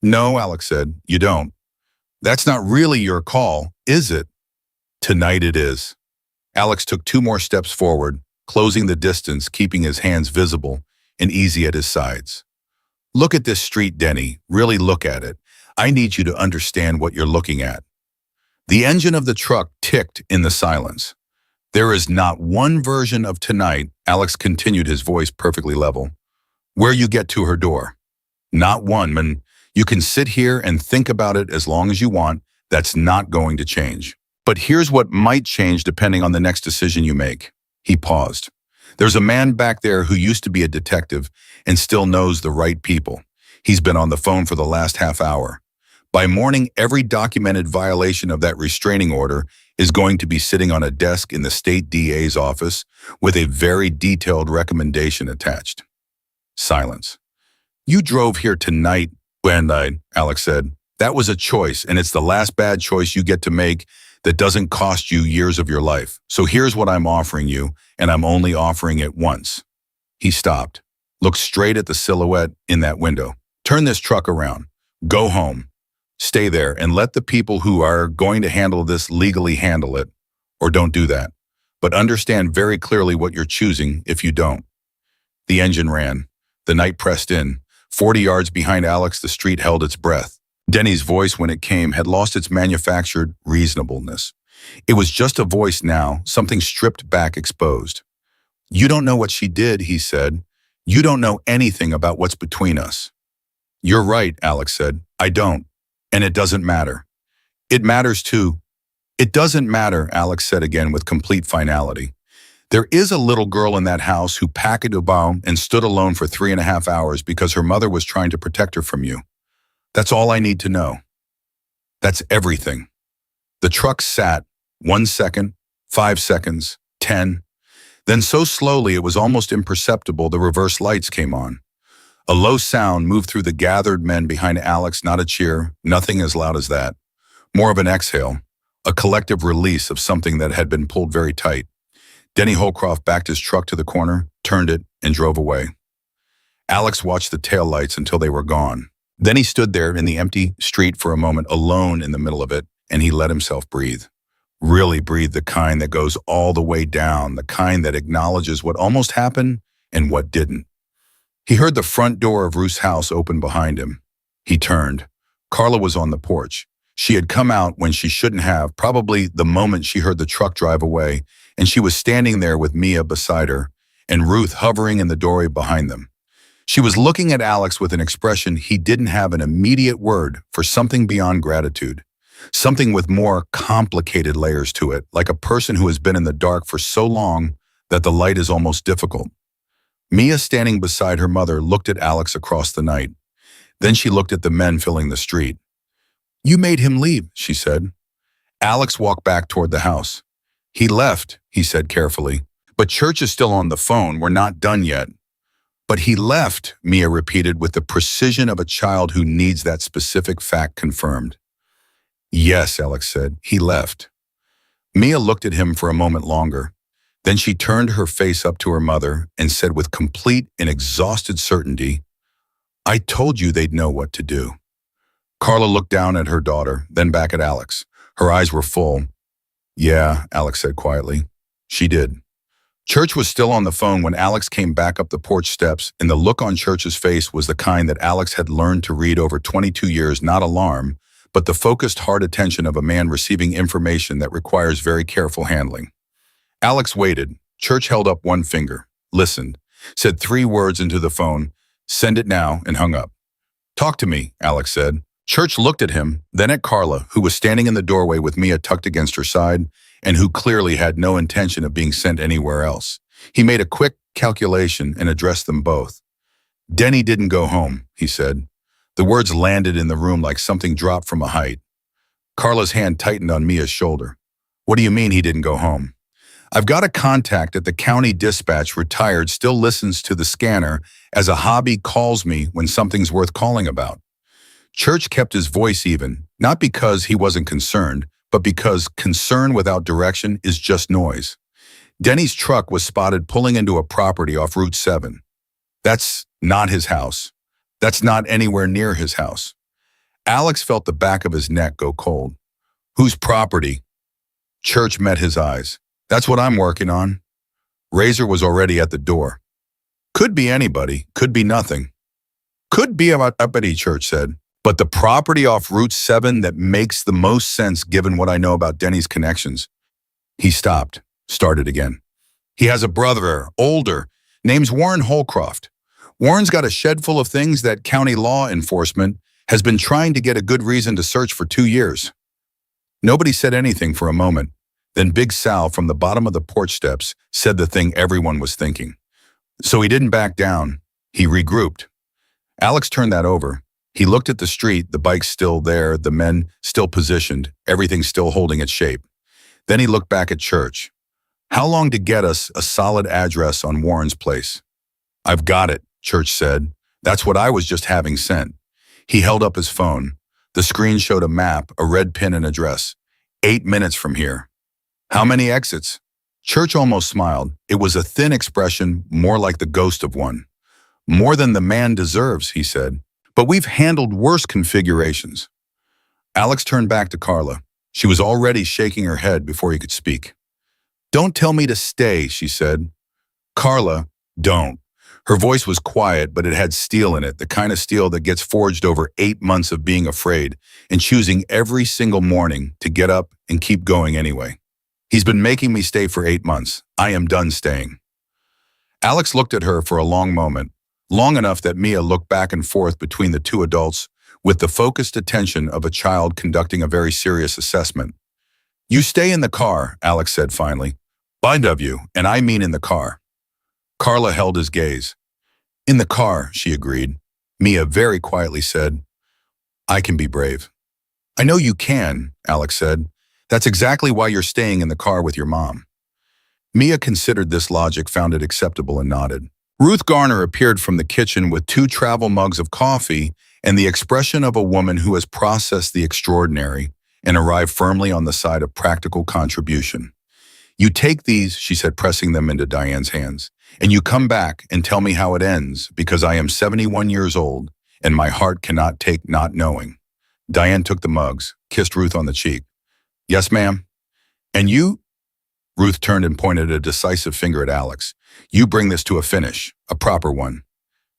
"No," Alex said, "you don't. That's not really your call, is it?" "Tonight it is." Alex took 2 more steps forward, closing the distance, keeping his hands visible and easy at his sides. "Look at this street, Denny. Really look at it. I need you to understand what you're looking at." The engine of the truck ticked in the silence. "There is not one version of tonight," Alex continued, his voice perfectly level, "where you get to her door. Not one, man. You can sit here and think about it as long as you want. That's not going to change. But here's what might change depending on the next decision you make." He paused. "There's a man back there who used to be a detective and still knows the right people. He's been on the phone for the last half hour. By morning, every documented violation of that restraining order is going to be sitting on a desk in the state DA's office with a very detailed recommendation attached." Silence. "You drove here tonight," Alex said. "That was a choice, and it's the last bad choice you get to make that doesn't cost you years of your life. So here's what I'm offering you, and I'm only offering it once." He stopped, looked straight at the silhouette in that window. "Turn this truck around. Go home. Stay there and let the people who are going to handle this legally handle it. Or don't do that. But understand very clearly what you're choosing if you don't." The engine ran. The night pressed in. 40 yards behind Alex, the street held its breath. Denny's voice, when it came, had lost its manufactured reasonableness. It was just a voice now, something stripped back, exposed. "You don't know what she did," he said. "You don't know anything about what's between us." "You're right," Alex said. "I don't. And it doesn't matter." "It matters too." "It doesn't matter," Alex said again with complete finality. "There is a little girl in that house who packed a bomb and stood alone for 3.5 hours because her mother was trying to protect her from you. That's all I need to know. That's everything." The truck sat, 1 second, 5 seconds, 10. Then so slowly it was almost imperceptible the reverse lights came on. A low sound moved through the gathered men behind Alex, not a cheer, nothing as loud as that. More of an exhale, a collective release of something that had been pulled very tight. Denny Holcroft backed his truck to the corner, turned it, and drove away. Alex watched the taillights until they were gone. Then he stood there in the empty street for a moment, alone in the middle of it, and he let himself breathe. Really breathe, the kind that goes all the way down, the kind that acknowledges what almost happened and what didn't. He heard the front door of Ruth's house open behind him. He turned. Carla was on the porch. She had come out when she shouldn't have, probably the moment she heard the truck drive away, and she was standing there with Mia beside her, and Ruth hovering in the doorway behind them. She was looking at Alex with an expression he didn't have an immediate word for, something beyond gratitude. Something with more complicated layers to it, like a person who has been in the dark for so long that the light is almost difficult. Mia, standing beside her mother, looked at Alex across the night. Then she looked at the men filling the street. "You made him leave," she said. Alex walked back toward the house. "He left," he said carefully. "But church is still on the phone. We're not done yet." "But he left," Mia repeated with the precision of a child who needs that specific fact confirmed. "Yes," Alex said, "he left." Mia looked at him for a moment longer. Then she turned her face up to her mother and said with complete and exhausted certainty, "I told you they'd know what to do." Carla looked down at her daughter, then back at Alex. Her eyes were full. "Yeah," Alex said quietly. "She did." Church was still on the phone when Alex came back up the porch steps, and the look on Church's face was the kind that Alex had learned to read over 22 years, not alarm, but the focused hard attention of a man receiving information that requires very careful handling. Alex waited. Church held up one finger, listened, said 3 words into the phone, "Send it now," and hung up. "Talk to me," Alex said. Church looked at him, then at Carla, who was standing in the doorway with Mia tucked against her side, and who clearly had no intention of being sent anywhere else. He made a quick calculation and addressed them both. "Denny didn't go home," he said. The words landed in the room like something dropped from a height. Carla's hand tightened on Mia's shoulder. "What do you mean he didn't go home?" "I've got a contact at the county dispatch, retired, still listens to the scanner as a hobby, calls me when something's worth calling about." Church kept his voice even, not because he wasn't concerned, but because concern without direction is just noise. Denny's truck was spotted pulling into a property off Route 7. That's not his house. That's not anywhere near his house. Alex felt the back of his neck go cold. "Whose property?" Church met his eyes. "That's what I'm working on." Razor was already at the door. "Could be anybody, could be nothing." "Could be about uppity," Church said. "But the property off Route 7 that makes the most sense given what I know about Denny's connections." He stopped, started again. "He has a brother, older, name's Warren Holcroft. Warren's got a shed full of things that county law enforcement has been trying to get a good reason to search for 2 years." Nobody said anything for a moment. Then Big Sal from the bottom of the porch steps said the thing everyone was thinking. So he didn't back down. He regrouped. Alex turned that over. He looked at the street, the bikes still there, the men still positioned, everything still holding its shape. Then he looked back at Church. "How long to get us a solid address on Warren's place?" "I've got it," Church said. "That's what I was just having sent." He held up his phone. The screen showed a map, a red pin, and address. 8 minutes from here. "How many exits?" Church almost smiled. It was a thin expression, more like the ghost of one. "More than the man deserves," he said. "But we've handled worse configurations." Alex turned back to Carla. She was already shaking her head before he could speak. "Don't tell me to stay," she said. "Carla, don't." Her voice was quiet, but it had steel in it, the kind of steel that gets forged over 8 months of being afraid and choosing every single morning to get up and keep going anyway. "He's been making me stay for 8 months. I am done staying." Alex looked at her for a long moment, long enough that Mia looked back and forth between the two adults with the focused attention of a child conducting a very serious assessment. "You stay in the car," Alex said finally. "Bind of you, and I mean in the car." Carla held his gaze. "In the car," she agreed. Mia very quietly said, "I can be brave." "I know you can," Alex said. "That's exactly why you're staying in the car with your mom." Mia considered this logic, found it acceptable, and nodded. Ruth Garner appeared from the kitchen with 2 travel mugs of coffee and the expression of a woman who has processed the extraordinary and arrived firmly on the side of practical contribution. "You take these," she said, pressing them into Diane's hands, "and you come back and tell me how it ends, because I am 71 years old and my heart cannot take not knowing." Diane took the mugs, kissed Ruth on the cheek. "Yes, ma'am." "And you?" Ruth turned and pointed a decisive finger at Alex. "You bring this to a finish, a proper one."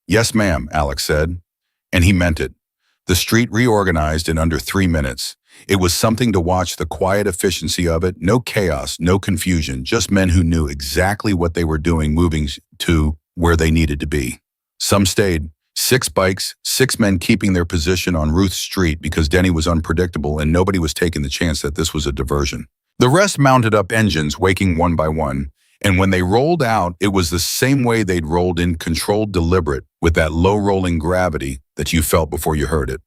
"Yes, ma'am," Alex said. And he meant it. The street reorganized in under 3 minutes. It was something to watch, the quiet efficiency of it, no chaos, no confusion, just men who knew exactly what they were doing, moving to where they needed to be. Some stayed. 6 bikes, 6 men keeping their position on Ruth Street because Denny was unpredictable and nobody was taking the chance that this was a diversion. The rest mounted up engines, waking one by one, And when they rolled out, it was the same way they'd rolled in, controlled, deliberate, with that low rolling gravity that you felt before you heard it.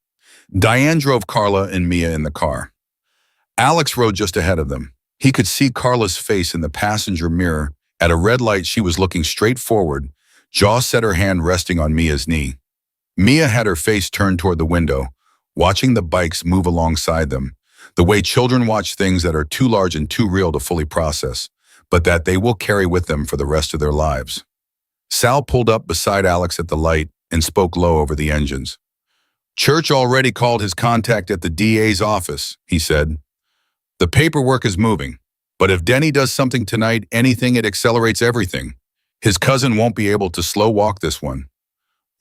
Diane drove Carla and Mia in the car. Alex rode just ahead of them. He could see Carla's face in the passenger mirror. At a red light, she was looking straight forward, jaw set, her hand resting on Mia's knee. Mia had her face turned toward the window, watching the bikes move alongside them, the way children watch things that are too large and too real to fully process, but that they will carry with them for the rest of their lives. Sal pulled up beside Alex at the light and spoke low over the engines. "Church already called his contact at the DA's office," he said. "The paperwork is moving, but if Denny does something tonight, anything, it accelerates everything. His cousin won't be able to slow walk this one.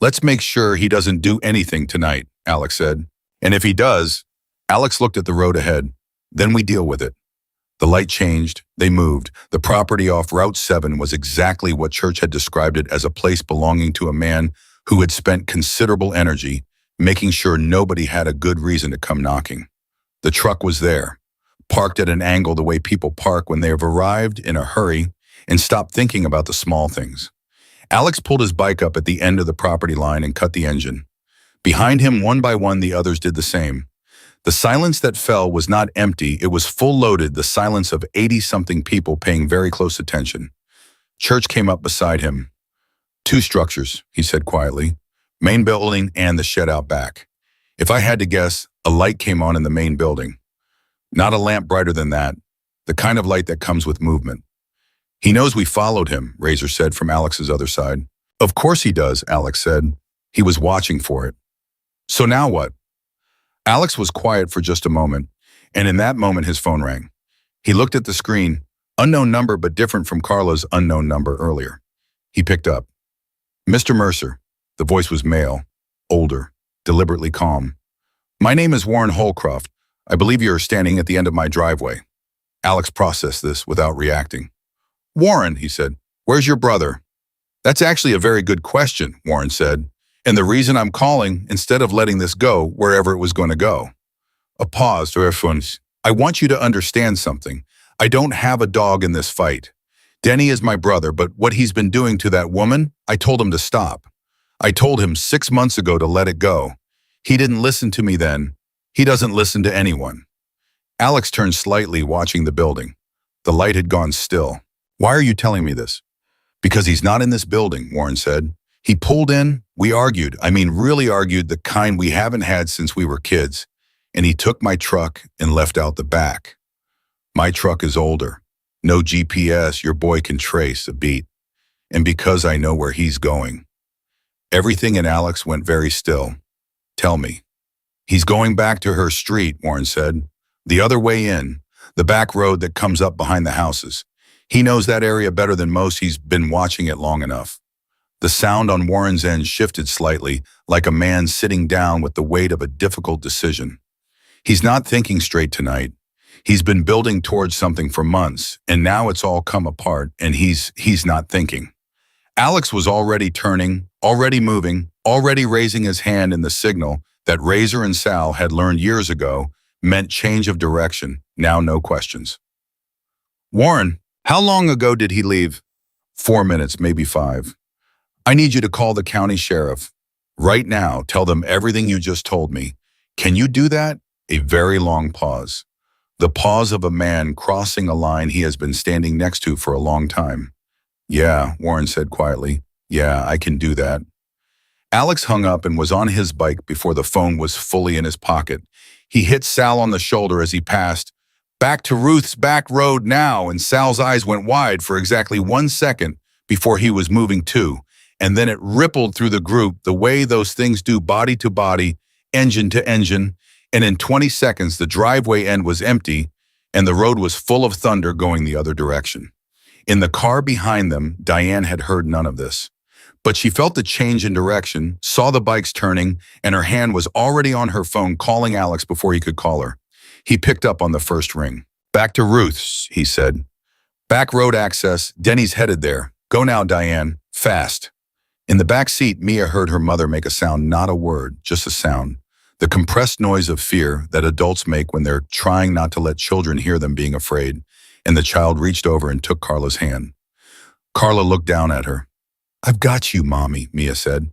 Let's make sure he doesn't do anything tonight," Alex said. "And if he does," Alex looked at the road ahead, "then we deal with it." The light changed, they moved. The property off Route 7 was exactly what Church had described it, as a place belonging to a man who had spent considerable energy making sure nobody had a good reason to come knocking. The truck was there, parked at an angle the way people park when they have arrived in a hurry and stopped thinking about the small things. Alex pulled his bike up at the end of the property line and cut the engine. Behind him, one by one, the others did the same. The silence that fell was not empty, it was full-loaded, the silence of 80-something people paying very close attention. Church came up beside him. "Two structures," he said quietly. "Main building and the shed out back. If I had to guess, a light came on in the main building. Not a lamp brighter than that, the kind of light that comes with movement." "He knows we followed him," Razor said from Alex's other side. "Of course he does," Alex said. "He was watching for it." "So now what?" Alex was quiet for just a moment, and in that moment his phone rang. He looked at the screen, unknown number but different from Carla's unknown number earlier. He picked up. "Mr. Mercer." The voice was male, older, deliberately calm. "My name is Warren Holcroft. I believe you are standing at the end of my driveway." Alex processed this without reacting. "Warren," he said, "where's your brother?" "That's actually a very good question," Warren said. "And the reason I'm calling, instead of letting this go wherever it was going to go." A pause. "I want you to understand something. I don't have a dog in this fight. Denny is my brother, but what he's been doing to that woman, I told him to stop. I told him 6 months ago to let it go. He didn't listen to me then. He doesn't listen to anyone." Alex turned slightly, watching the building. The light had gone still. "Why are you telling me this?" "Because he's not in this building," Warren said. "He pulled in, we argued, really argued, the kind we haven't had since we were kids, and he took my truck and left out the back. My truck is older. No GPS, your boy can trace a beat. And because I know where he's going." Everything in Alex went very still. "Tell me." "He's going back to her street," Warren said. "The other way in, the back road that comes up behind the houses. He knows that area better than most. He's been watching it long enough." The sound on Warren's end shifted slightly, like a man sitting down with the weight of a difficult decision. "He's not thinking straight tonight. He's been building towards something for months, and now it's all come apart, and he's not thinking." Alex was already turning, already moving, already raising his hand in the signal that Razor and Sal had learned years ago meant change of direction, now no questions. "Warren, how long ago did he leave?" 4 minutes, maybe 5. "I need you to call the county sheriff. Right now, tell them everything you just told me. Can you do that?" A very long pause. The pause of a man crossing a line he has been standing next to for a long time. "Yeah," Warren said quietly. "Yeah, I can do that." Alex hung up and was on his bike before the phone was fully in his pocket. He hit Sal on the shoulder as he passed. "Back to Ruth's back road now," and Sal's eyes went wide for exactly 1 second before he was moving too, and then it rippled through the group the way those things do, body to body, engine to engine, and in 20 seconds the driveway end was empty and the road was full of thunder going the other direction. In the car behind them, Diane had heard none of this. But she felt the change in direction, saw the bikes turning, and her hand was already on her phone calling Alex before he could call her. He picked up on the first ring. "Back to Ruth's," he said. "Back road access, Denny's headed there. Go now, Diane, fast." In the back seat, Mia heard her mother make a sound, not a word, just a sound. The compressed noise of fear that adults make when they're trying not to let children hear them being afraid, and the child reached over and took Carla's hand. Carla looked down at her. "I've got you, Mommy," Mia said.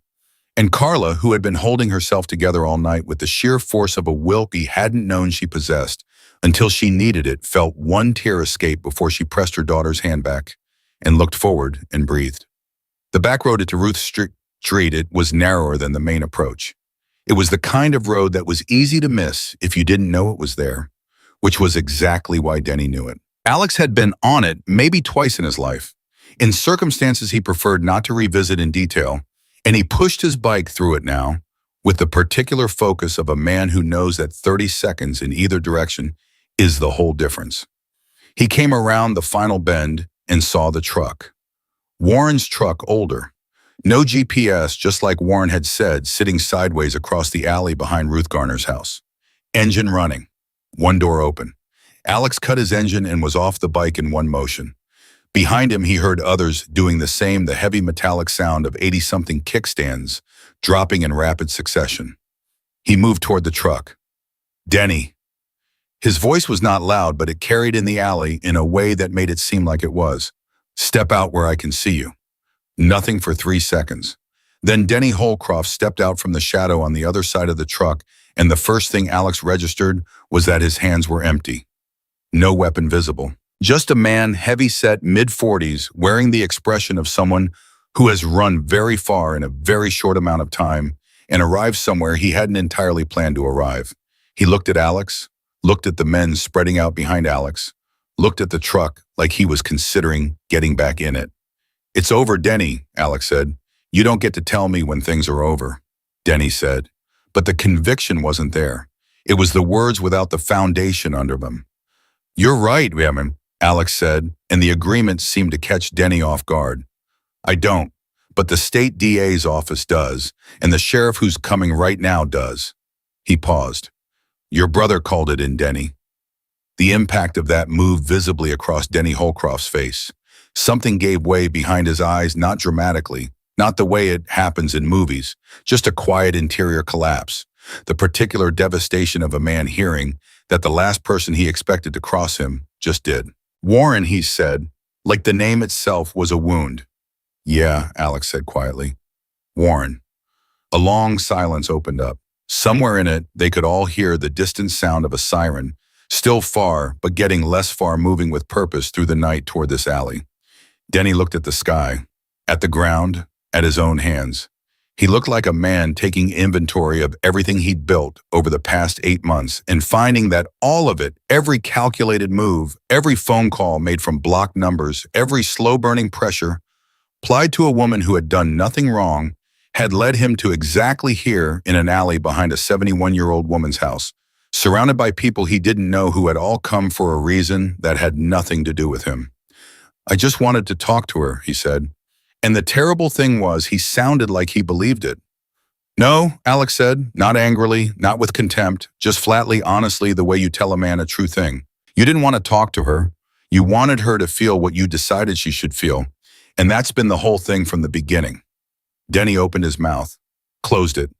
And Carla, who had been holding herself together all night with the sheer force of a will he hadn't known she possessed, until she needed it, felt one tear escape before she pressed her daughter's hand back and looked forward and breathed. The back road to Ruth Street, it was narrower than the main approach. It was the kind of road that was easy to miss if you didn't know it was there, which was exactly why Denny knew it. Alex had been on it maybe twice in his life, in circumstances he preferred not to revisit in detail, and he pushed his bike through it now, with the particular focus of a man who knows that 30 seconds in either direction is the whole difference. He came around the final bend and saw the truck. Warren's truck, older. No GPS, just like Warren had said, sitting sideways across the alley behind Ruth Garner's house. Engine running. One door open. Alex cut his engine and was off the bike in one motion. Behind him, he heard others doing the same, the heavy metallic sound of 80-something kickstands dropping in rapid succession. He moved toward the truck. "Denny." His voice was not loud, but it carried in the alley in a way that made it seem like it was. "Step out where I can see you." Nothing for 3 seconds. Then Denny Holcroft stepped out from the shadow on the other side of the truck, and the first thing Alex registered was that his hands were empty. No weapon visible. Just a man, heavy-set, mid-40s, wearing the expression of someone who has run very far in a very short amount of time and arrived somewhere he hadn't entirely planned to arrive. He looked at Alex, looked at the men spreading out behind Alex, looked at the truck like he was considering getting back in it. "It's over, Denny," Alex said. "You don't get to tell me when things are over," Denny said. But the conviction wasn't there. It was the words without the foundation under them. "You're right, Raymond," Alex said, and the agreement seemed to catch Denny off guard. "I don't, but the state DA's office does, and the sheriff who's coming right now does." He paused. "Your brother called it in, Denny." The impact of that moved visibly across Denny Holcroft's face. Something gave way behind his eyes, not dramatically, not the way it happens in movies, just a quiet interior collapse, the particular devastation of a man hearing that the last person he expected to cross him just did. "Warren," he said, like the name itself was a wound. "Yeah," Alex said quietly. "Warren." A long silence opened up. Somewhere in it, they could all hear the distant sound of a siren, still far, but getting less far, moving with purpose through the night toward this alley. Denny looked at the sky, at the ground, at his own hands. He looked like a man taking inventory of everything he'd built over the past 8 months and finding that all of it, every calculated move, every phone call made from blocked numbers, every slow-burning pressure, applied to a woman who had done nothing wrong, had led him to exactly here in an alley behind a 71-year-old woman's house, surrounded by people he didn't know who had all come for a reason that had nothing to do with him. "I just wanted to talk to her," he said. And the terrible thing was he sounded like he believed it. "No," Alex said, not angrily, not with contempt, just flatly, honestly, the way you tell a man a true thing. "You didn't want to talk to her. You wanted her to feel what you decided she should feel. And that's been the whole thing from the beginning." Denny opened his mouth, closed it.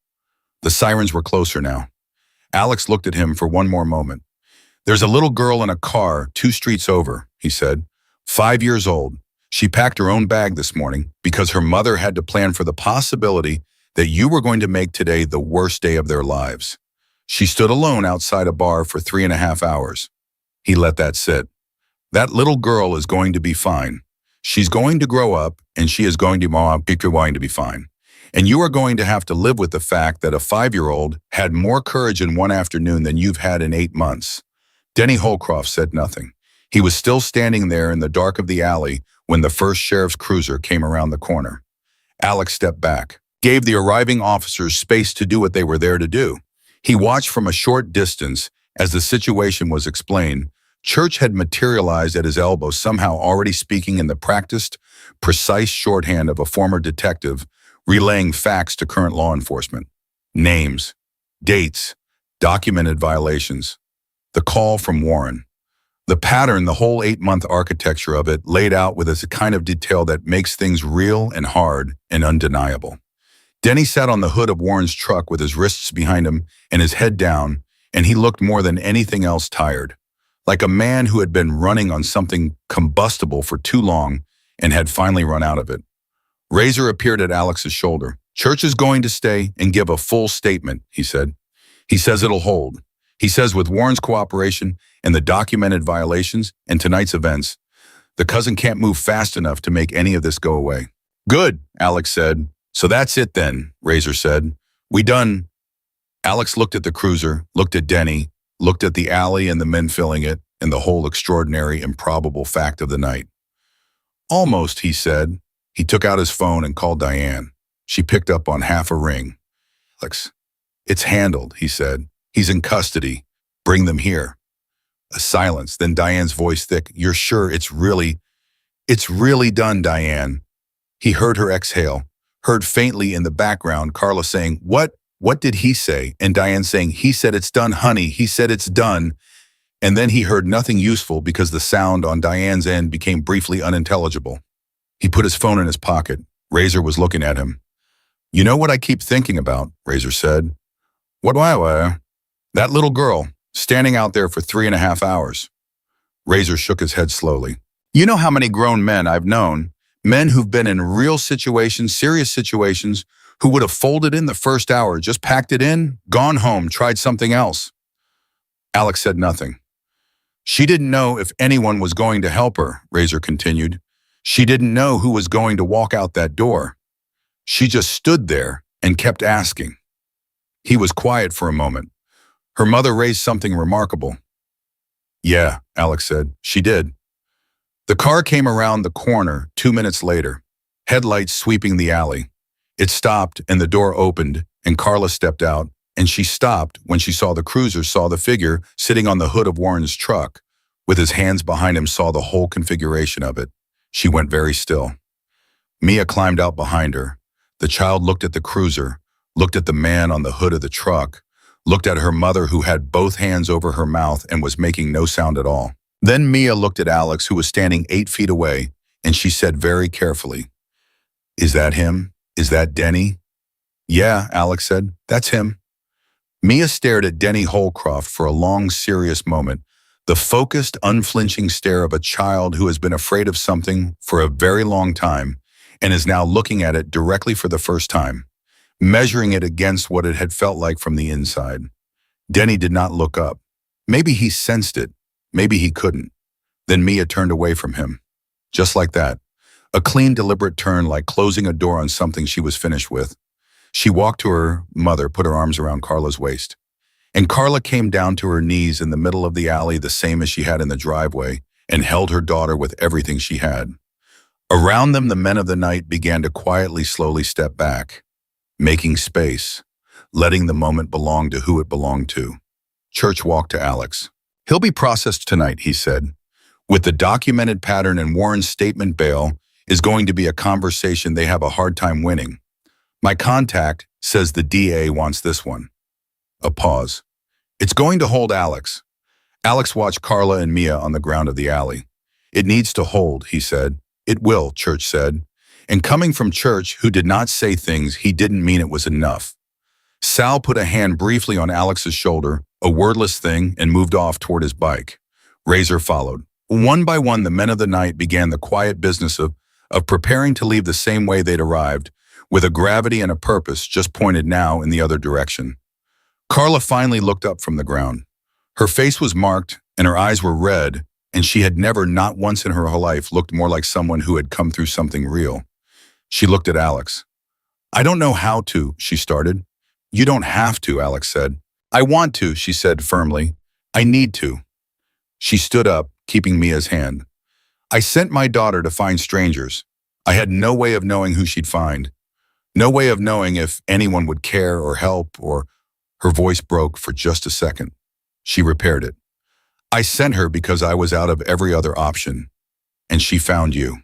The sirens were closer now. Alex looked at him for one more moment. "There's a little girl in a car 2 streets over," he said. 5 years old. She packed her own bag this morning because her mother had to plan for the possibility that you were going to make today the worst day of their lives. She stood alone outside a bar for 3.5 hours. He let that sit. "That little girl is going to be fine. She's going to grow up, and she is going to be fine. And you are going to have to live with the fact that a 5-year-old had more courage in one afternoon than you've had in 8 months." Denny Holcroft said nothing. He was still standing there in the dark of the alley when the first sheriff's cruiser came around the corner. Alex stepped back, gave the arriving officers space to do what they were there to do. He watched from a short distance as the situation was explained. Church had materialized at his elbow, somehow already speaking in the practiced, precise shorthand of a former detective, relaying facts to current law enforcement. Names, dates, documented violations. The call from Warren. The pattern, the whole 8-month architecture of it, laid out with a kind of detail that makes things real and hard and undeniable. Denny sat on the hood of Warren's truck with his wrists behind him and his head down, and he looked more than anything else tired. Like a man who had been running on something combustible for too long and had finally run out of it. Razor appeared at Alex's shoulder. Church is going to stay and give a full statement, he said. He says it'll hold. He says with Warren's cooperation and the documented violations and tonight's events, the cousin can't move fast enough to make any of this go away. Good, Alex said. So that's it then, Razor said. We done. Alex looked at the cruiser, looked at Denny, looked at the alley and the men filling it, and the whole extraordinary, improbable fact of the night. Almost, he said. He took out his phone and called Diane. She picked up on half a ring. Alex, it's handled, he said. He's in custody. Bring them here. A silence, then Diane's voice thick. You're sure it's really done, Diane. He heard her exhale, heard faintly in the background Carla saying, What did he say? And Diane saying, he said it's done, honey. He said it's done. And then he heard nothing useful because the sound on Diane's end became briefly unintelligible. He put his phone in his pocket. Razor was looking at him. You know what I keep thinking about, Razor said. What? That little girl, standing out there for 3.5 hours. Razor shook his head slowly. You know how many grown men I've known, men who've been in real situations, serious situations, who would have folded in the first hour, just packed it in, gone home, tried something else. Alex said nothing. She didn't know if anyone was going to help her, Razor continued. She didn't know who was going to walk out that door. She just stood there and kept asking. He was quiet for a moment. Her mother raised something remarkable. Yeah, Alex said. She did. The car came around the corner 2 minutes later, headlights sweeping the alley. It stopped and the door opened and Carla stepped out, and she stopped when she saw the cruiser, saw the figure sitting on the hood of Warren's truck. With his hands behind him, saw the whole configuration of it. She went very still. Mia climbed out behind her. The child looked at the cruiser, looked at the man on the hood of the truck, looked at her mother who had both hands over her mouth and was making no sound at all. Then Mia looked at Alex, who was standing 8 feet away, and she said very carefully, Is that him? Is that Denny? Yeah, Alex said. That's him. Mia stared at Denny Holcroft for a long, serious moment, the focused, unflinching stare of a child who has been afraid of something for a very long time and is now looking at it directly for the first time, measuring it against what it had felt like from the inside. Denny did not look up. Maybe he sensed it. Maybe he couldn't. Then Mia turned away from him. Just like that. A clean, deliberate turn, like closing a door on something she was finished with. She walked to her mother, put her arms around Carla's waist. And Carla came down to her knees in the middle of the alley, the same as she had in the driveway, and held her daughter with everything she had. Around them, the men of the night began to quietly, slowly step back, making space, letting the moment belong to who it belonged to. Church walked to Alex. He'll be processed tonight, he said. With the documented pattern and Warren's statement, bail is going to be a conversation they have a hard time winning. My contact says the DA wants this one. A pause. It's going to hold Alex. Alex watched Carla and Mia on the ground of the alley. It needs to hold, he said. It will, Church said. And coming from Church, who did not say things he didn't mean, it was enough. Sal put a hand briefly on Alex's shoulder, a wordless thing, and moved off toward his bike. Razor followed. One by one, the men of the night began the quiet business of preparing to leave the same way they'd arrived, with a gravity and a purpose just pointed now in the other direction. Carla finally looked up from the ground. Her face was marked and her eyes were red, and she had never, not once in her whole life, looked more like someone who had come through something real. She looked at Alex. I don't know how to, she started. You don't have to, Alex said. I want to, she said firmly. I need to. She stood up, keeping Mia's hand. I sent my daughter to find strangers. I had no way of knowing who she'd find. No way of knowing if anyone would care or help, or her voice broke for just a second. She repaired it. I sent her because I was out of every other option, and she found you.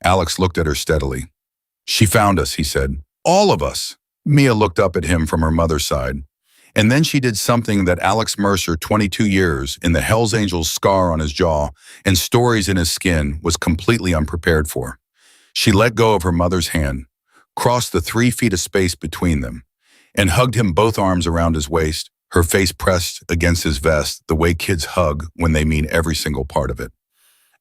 Alex looked at her steadily. She found us, he said. All of us. Mia looked up at him from her mother's side. And then she did something that Alex Mercer, 22 years, in the Hells Angels scar on his jaw and stories in his skin, was completely unprepared for. She let go of her mother's hand, crossed the 3 feet of space between them, and hugged him, both arms around his waist, her face pressed against his vest the way kids hug when they mean every single part of it.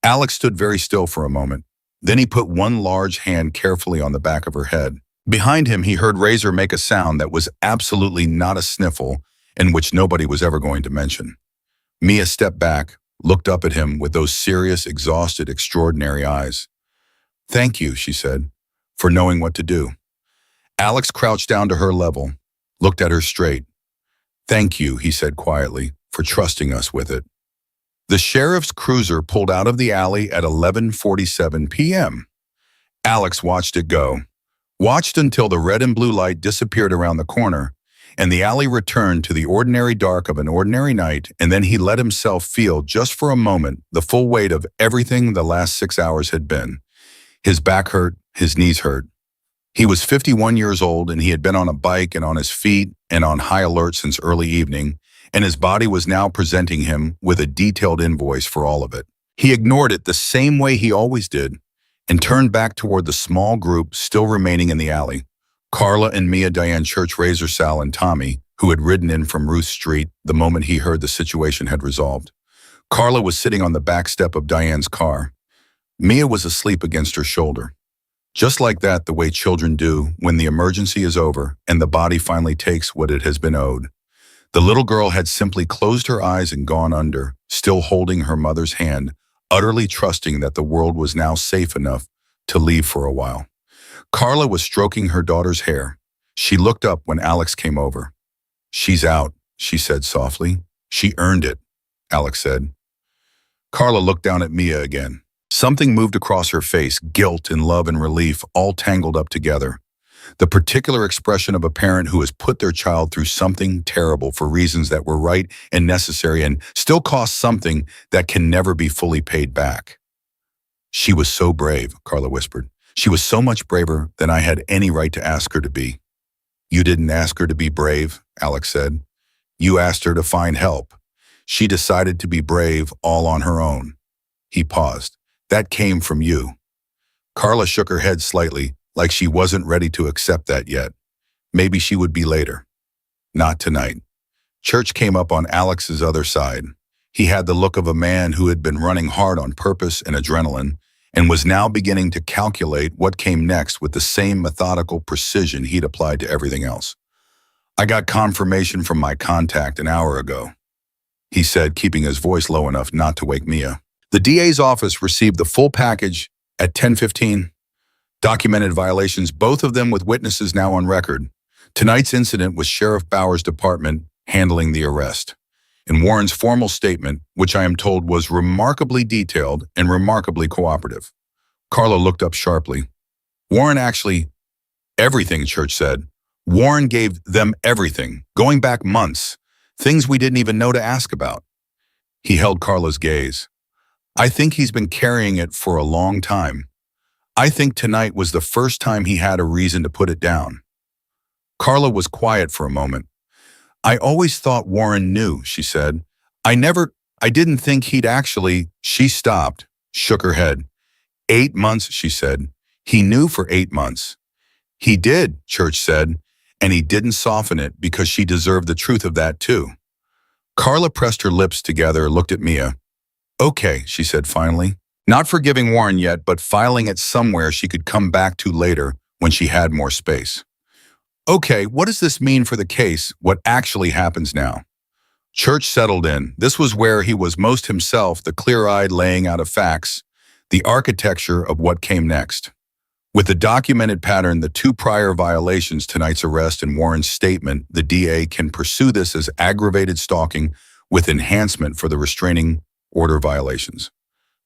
Alex stood very still for a moment. Then he put one large hand carefully on the back of her head. Behind him, he heard Razor make a sound that was absolutely not a sniffle and which nobody was ever going to mention. Mia stepped back, looked up at him with those serious, exhausted, extraordinary eyes. "Thank you," she said, "for knowing what to do." Alex crouched down to her level, looked at her straight. "Thank you," he said quietly, "for trusting us with it." The sheriff's cruiser pulled out of the alley at 11:47 p.m. Alex watched it go, watched until the red and blue light disappeared around the corner, and the alley returned to the ordinary dark of an ordinary night, and then he let himself feel, just for a moment, the full weight of everything the last 6 hours had been. His back hurt, his knees hurt. He was 51 years old, and he had been on a bike and on his feet and on high alert since early evening, and his body was now presenting him with a detailed invoice for all of it. He ignored it the same way he always did and turned back toward the small group still remaining in the alley. Carla and Mia, Diane Church, Razor, Sal, and Tommy, who had ridden in from Ruth Street the moment he heard the situation had resolved. Carla was sitting on the back step of Diane's car. Mia was asleep against her shoulder. Just like that, the way children do when the emergency is over and the body finally takes what it has been owed. The little girl had simply closed her eyes and gone under, still holding her mother's hand, utterly trusting that the world was now safe enough to leave for a while. Carla was stroking her daughter's hair. She looked up when Alex came over. "She's out," she said softly. "She earned it," Alex said. Carla looked down at Mia again. Something moved across her face, guilt and love and relief, all tangled up together. The particular expression of a parent who has put their child through something terrible for reasons that were right and necessary and still cost something that can never be fully paid back. "She was so brave," Carla whispered. "She was so much braver than I had any right to ask her to be." "You didn't ask her to be brave," Alex said. "You asked her to find help. She decided to be brave all on her own." He paused. "That came from you." Carla shook her head slightly, like she wasn't ready to accept that yet. Maybe she would be later. Not tonight. Church came up on Alex's other side. He had the look of a man who had been running hard on purpose and adrenaline, and was now beginning to calculate what came next with the same methodical precision he'd applied to everything else. "I got confirmation from my contact an hour ago," he said, keeping his voice low enough not to wake Mia. "The DA's office received the full package at 10:15. Documented violations, both of them with witnesses now on record. Tonight's incident was Sheriff Bauer's department handling the arrest. In Warren's formal statement, which I am told was remarkably detailed and remarkably cooperative." Carla looked up sharply. "Warren actually..." "Everything," Church said. "Warren gave them everything, going back months, things we didn't even know to ask about." He held Carla's gaze. "I think he's been carrying it for a long time. I think tonight was the first time he had a reason to put it down." Carla was quiet for a moment. "I always thought Warren knew," she said. I didn't think he'd actually..." She stopped, shook her head. 8 months, she said. "He knew for 8 months." "He did," Church said, "and he didn't soften it because she deserved the truth of that too." Carla pressed her lips together, looked at Mia. "Okay," she said finally. Not forgiving Warren yet, but filing it somewhere she could come back to later when she had more space. "Okay, what does this mean for the case, what actually happens now?" Church settled in. This was where he was most himself, the clear-eyed laying out of facts, the architecture of what came next. With the documented pattern, the 2 prior violations, tonight's arrest and Warren's statement, the DA can pursue this as aggravated stalking with enhancement for the restraining order violations.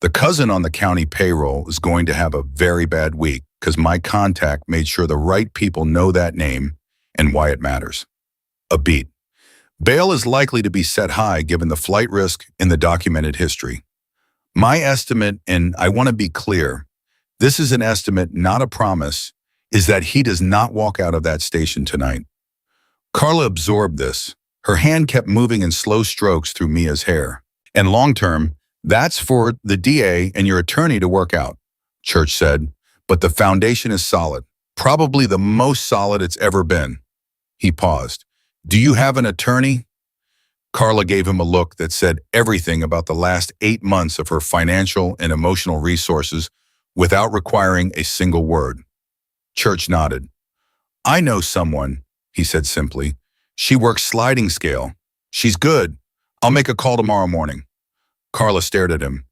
The cousin on the county payroll is going to have a very bad week because my contact made sure the right people know that name and why it matters. A beat. Bail is likely to be set high given the flight risk in the documented history. My estimate, and I want to be clear, this is an estimate, not a promise, is that he does not walk out of that station tonight. Carla absorbed this. Her hand kept moving in slow strokes through Mia's hair. "And long-term, that's for the DA and your attorney to work out," Church said, "but the foundation is solid, probably the most solid it's ever been." He paused. "Do you have an attorney?" Carla gave him a look that said everything about the last 8 months of her financial and emotional resources without requiring a single word. Church nodded. I know someone, he said simply. She works sliding scale. She's good. I'll make a call tomorrow morning. Carla stared at him.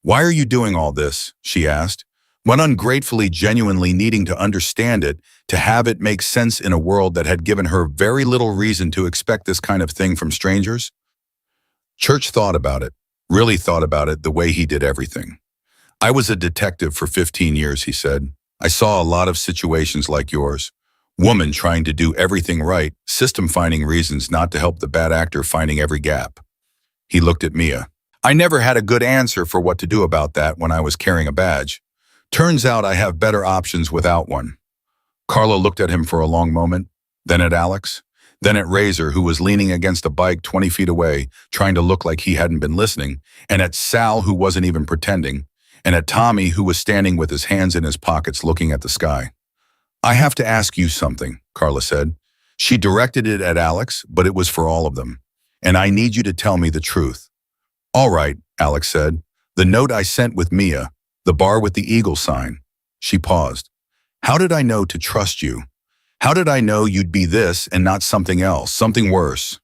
Why are you doing all this? She asked, when ungratefully genuinely needing to understand it, to have it make sense in a world that had given her very little reason to expect this kind of thing from strangers. Church thought about it, really thought about it the way he did everything. I was a detective for 15 years, he said. I saw a lot of situations like yours. Woman trying to do everything right, system finding reasons not to help the bad actor finding every gap. He looked at Mia. I never had a good answer for what to do about that when I was carrying a badge. Turns out I have better options without one. Carla looked at him for a long moment, then at Alex, then at Razor, who was leaning against a bike 20 feet away, trying to look like he hadn't been listening, and at Sal, who wasn't even pretending, and at Tommy, who was standing with his hands in his pockets looking at the sky. I have to ask you something, Carla said. She directed it at Alex, but it was for all of them. And I need you to tell me the truth. All right, Alex said. The note I sent with Mia, the bar with the eagle sign. She paused. How did I know to trust you? How did I know you'd be this and not something else, something worse?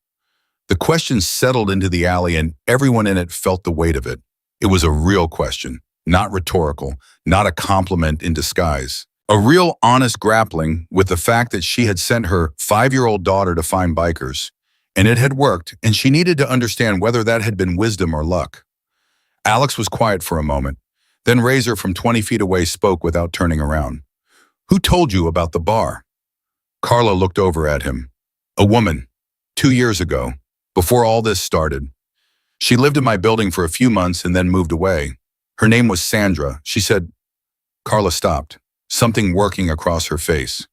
The question settled into the alley and everyone in it felt the weight of it. It was a real question, not rhetorical, not a compliment in disguise. A real honest grappling with the fact that she had sent her 5-year-old daughter to find bikers, and it had worked, and she needed to understand whether that had been wisdom or luck. Alex was quiet for a moment. Then Razor from 20 feet away spoke without turning around. Who told you about the bar? Carla looked over at him. A woman, 2 years ago, before all this started. She lived in my building for a few months and then moved away. Her name was Sandra. She said, Carla stopped, something working across her face.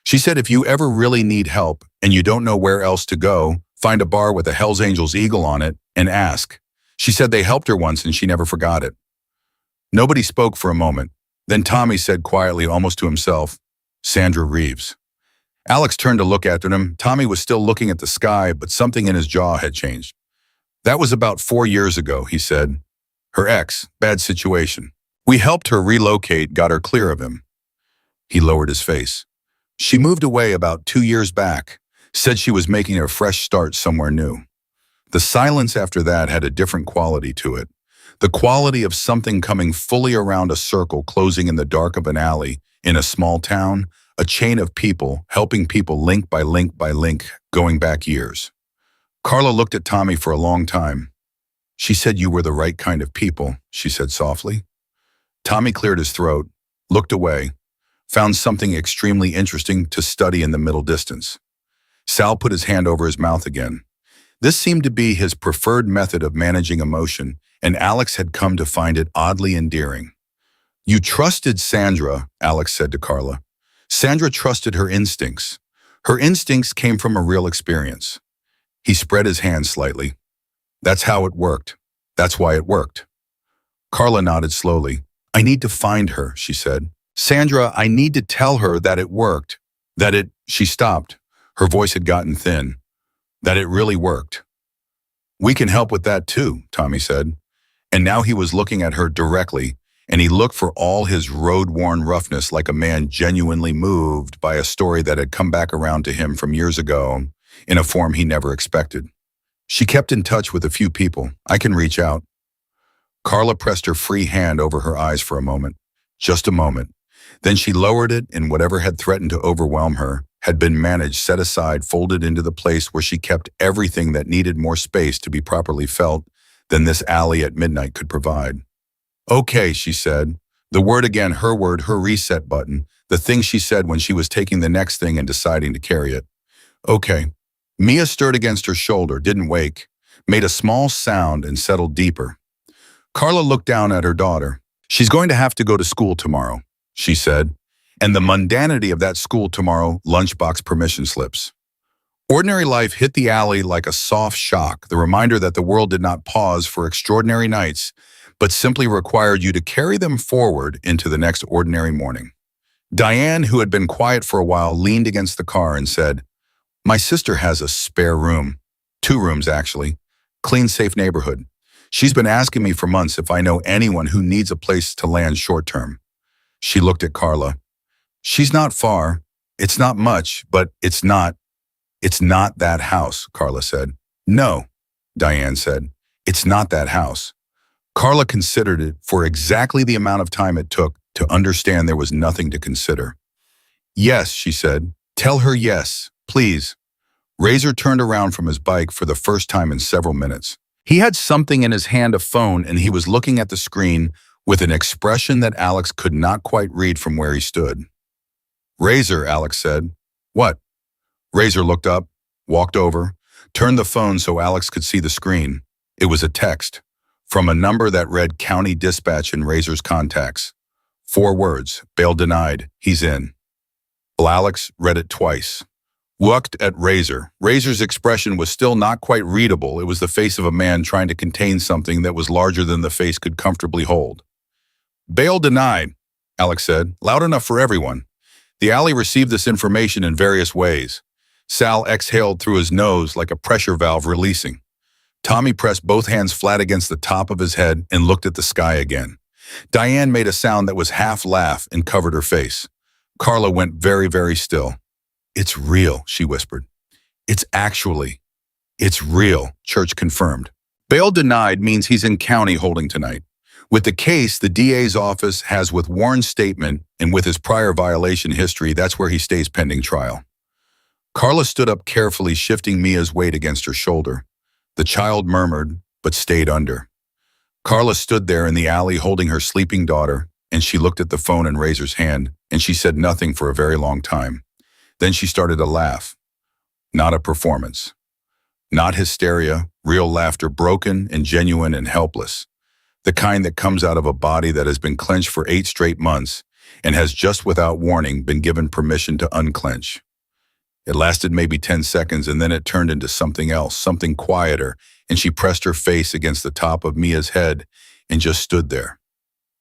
She said if you ever really need help and you don't know where else to go, find a bar with a Hells Angels eagle on it and ask. She said they helped her once and she never forgot it. Nobody spoke for a moment. Then Tommy said quietly, almost to himself, Sandra Reeves. Alex turned to look after him. Tommy was still looking at the sky, but something in his jaw had changed. That was about 4 years ago, he said. Her ex, bad situation. We helped her relocate, got her clear of him. He lowered his face. She moved away about 2 years back, said she was making a fresh start somewhere new. The silence after that had a different quality to it. The quality of something coming fully around a circle closing in the dark of an alley, in a small town, a chain of people, helping people link by link by link, going back years. Carla looked at Tommy for a long time. She said you were the right kind of people, she said softly. Tommy cleared his throat, looked away, found something extremely interesting to study in the middle distance. Sal put his hand over his mouth again. This seemed to be his preferred method of managing emotion, and Alex had come to find it oddly endearing. You trusted Sandra, Alex said to Carla. Sandra trusted her instincts. Her instincts came from a real experience. He spread his hand slightly. That's how it worked. That's why it worked. Carla nodded slowly. I need to find her, she said. Sandra, I need to tell her that it worked. She stopped. Her voice had gotten thin. That it really worked. We can help with that too, Tommy said. And now he was looking at her directly, and he looked for all his road-worn roughness like a man genuinely moved by a story that had come back around to him from years ago in a form he never expected. She kept in touch with a few people. I can reach out. Carla pressed her free hand over her eyes for a moment. Just a moment. Then she lowered it, and whatever had threatened to overwhelm her had been managed, set aside, folded into the place where she kept everything that needed more space to be properly felt than this alley at midnight could provide. Okay, she said. The word again, her word, her reset button, the thing she said when she was taking the next thing and deciding to carry it. Okay. Mia stirred against her shoulder, didn't wake, made a small sound and settled deeper. Carla looked down at her daughter. She's going to have to go to school tomorrow, she said, and the mundanity of that school tomorrow lunchbox permission slips. Ordinary life hit the alley like a soft shock, the reminder that the world did not pause for extraordinary nights, but simply required you to carry them forward into the next ordinary morning. Diane, who had been quiet for a while, leaned against the car and said, My sister has a spare room. 2 rooms, actually. Clean, safe neighborhood. She's been asking me for months if I know anyone who needs a place to land short-term. She looked at Carla. She's not far. It's not much, but it's not that house, Carla said. No, Diane said. It's not that house. Carla considered it for exactly the amount of time it took to understand there was nothing to consider. Yes, she said. Tell her yes, please. Razor turned around from his bike for the first time in several minutes. He had something in his hand, a phone, and he was looking at the screen with an expression that Alex could not quite read from where he stood. Razor, Alex said. What? Razor looked up, walked over, turned the phone so Alex could see the screen. It was a text from a number that read County Dispatch in Razor's contacts. 4 words, bail denied, he's in. Well, Alex read it twice. Looked at Razor. Razor's expression was still not quite readable. It was the face of a man trying to contain something that was larger than the face could comfortably hold. Bail denied, Alex said, loud enough for everyone. The alley received this information in various ways. Sal exhaled through his nose like a pressure valve releasing. Tommy pressed both hands flat against the top of his head and looked at the sky again. Diane made a sound that was half laugh and covered her face. Carla went very, very still. It's real, she whispered. It's real, Church confirmed. Bail denied means he's in county holding tonight. With the case, the DA's office has with Warren's statement and with his prior violation history, that's where he stays pending trial. Carla stood up carefully, shifting Mia's weight against her shoulder. The child murmured, but stayed under. Carla stood there in the alley holding her sleeping daughter, and she looked at the phone in Razor's hand, and she said nothing for a very long time. Then she started to laugh. Not a performance. Not hysteria, real laughter, broken and genuine and helpless. The kind that comes out of a body that has been clenched for 8 straight months and has just without warning been given permission to unclench. It lasted maybe 10 seconds and then it turned into something else, something quieter, and she pressed her face against the top of Mia's head and just stood there.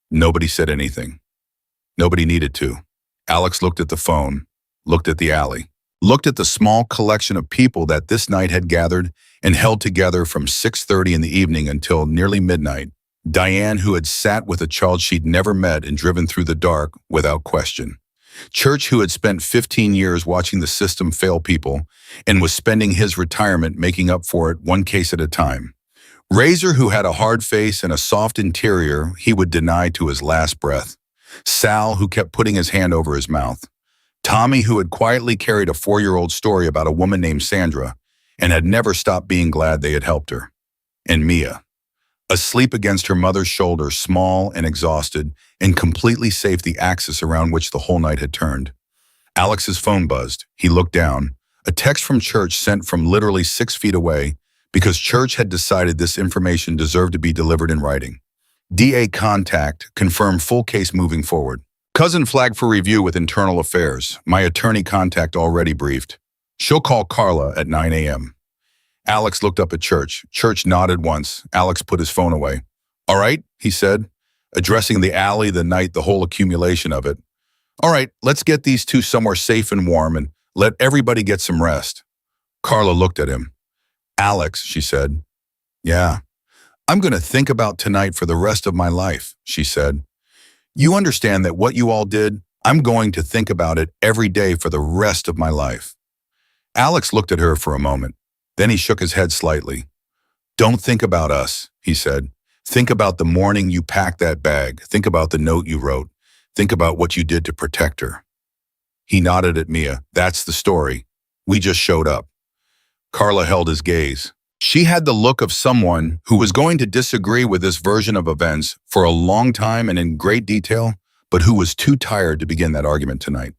Nobody said anything. Nobody needed to. Alex looked at the phone, looked at the alley, looked at the small collection of people that this night had gathered and held together from 6:30 in the evening until nearly midnight. Diane, who had sat with a child she'd never met and driven through the dark without question. Church, who had spent 15 years watching the system fail people and was spending his retirement making up for it one case at a time. Razor, who had a hard face and a soft interior he would deny to his last breath. Sal, who kept putting his hand over his mouth. Tommy, who had quietly carried a 4-year-old story about a woman named Sandra and had never stopped being glad they had helped her. And Mia, asleep against her mother's shoulder, small and exhausted, and completely safe, the axis around which the whole night had turned. Alex's phone buzzed. He looked down. A text from Church sent from literally 6 feet away because Church had decided this information deserved to be delivered in writing. DA contact, confirm full case moving forward. Cousin flagged for review with internal affairs. My attorney contact already briefed. She'll call Carla at 9 a.m. Alex looked up at Church. Church nodded once. Alex put his phone away. All right, he said, addressing the alley, the night, the whole accumulation of it. All right, let's get these two somewhere safe and warm and let everybody get some rest. Carla looked at him. Alex, she said. Yeah, I'm going to think about tonight for the rest of my life, she said. You understand that what you all did, I'm going to think about it every day for the rest of my life. Alex looked at her for a moment. Then he shook his head slightly. Don't think about us, he said. Think about the morning you packed that bag. Think about the note you wrote. Think about what you did to protect her. He nodded at Mia. That's the story. We just showed up. Carla held his gaze. She had the look of someone who was going to disagree with this version of events for a long time and in great detail, but who was too tired to begin that argument tonight.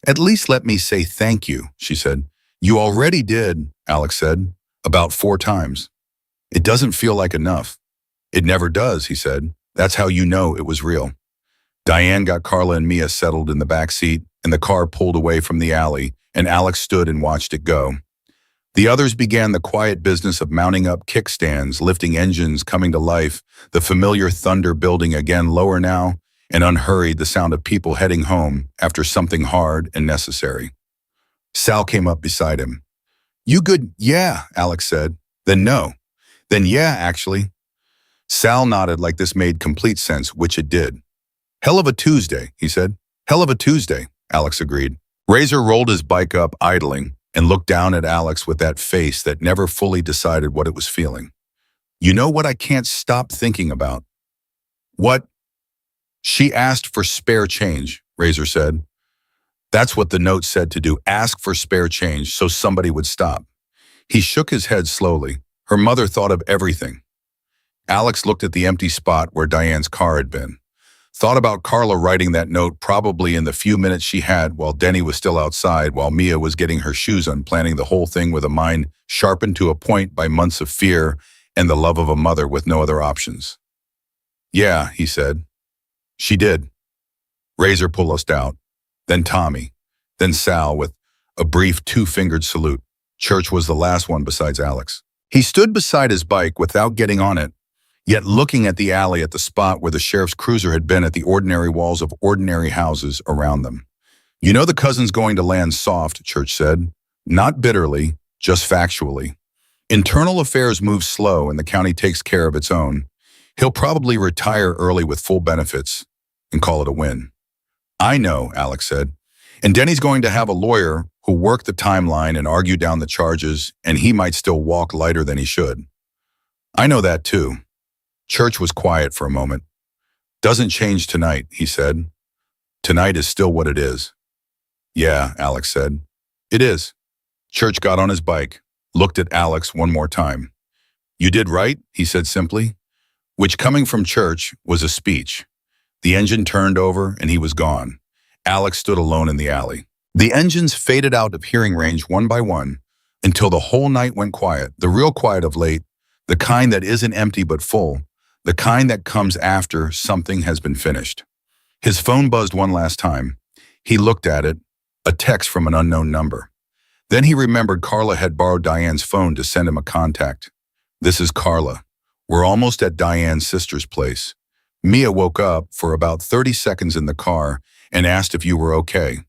At least let me say thank you, she said. You already did, Alex said, about 4 times. It doesn't feel like enough. It never does, he said. That's how you know it was real. Diane got Carla and Mia settled in the back seat, and the car pulled away from the alley, and Alex stood and watched it go. The others began the quiet business of mounting up kickstands, lifting engines, coming to life, the familiar thunder building again lower now, and unhurried the sound of people heading home after something hard and necessary. Sal came up beside him. You good? Yeah, Alex said. Then no. Then yeah, actually. Sal nodded like this made complete sense, which it did. Hell of a Tuesday, he said. Hell of a Tuesday, Alex agreed. Razor rolled his bike up, idling, and looked down at Alex with that face that never fully decided what it was feeling. You know what I can't stop thinking about? What? She asked for spare change, Razor said. That's what the note said to do, ask for spare change so somebody would stop. He shook his head slowly. Her mother thought of everything. Alex looked at the empty spot where Diane's car had been. Thought about Carla writing that note probably in the few minutes she had while Denny was still outside, while Mia was getting her shoes on, planning the whole thing with a mind sharpened to a point by months of fear and the love of a mother with no other options. Yeah, he said. She did. Razor pulled us out. Then Tommy. Then Sal with a brief two-fingered salute. Church was the last one besides Alex. He stood beside his bike without getting on it, yet looking at the alley at the spot where the sheriff's cruiser had been, at the ordinary walls of ordinary houses around them. You know the cousin's going to land soft, Church said. Not bitterly, just factually. Internal affairs move slow and the county takes care of its own. He'll probably retire early with full benefits and call it a win. I know, Alex said. And Denny's going to have a lawyer who'll work the timeline and argue down the charges, and he might still walk lighter than he should. I know that too. Church was quiet for a moment. Doesn't change tonight, he said. Tonight is still what it is. Yeah, Alex said. It is. Church got on his bike, looked at Alex one more time. You did right, he said simply, which coming from Church was a speech. The engine turned over and he was gone. Alex stood alone in the alley. The engines faded out of hearing range one by one until the whole night went quiet, the real quiet of late, the kind that isn't empty but full, the kind that comes after something has been finished. His phone buzzed one last time. He looked at it, a text from an unknown number. Then he remembered Carla had borrowed Diane's phone to send him a contact. This is Carla. We're almost at Diane's sister's place. Mia woke up for about 30 seconds in the car and asked if you were okay.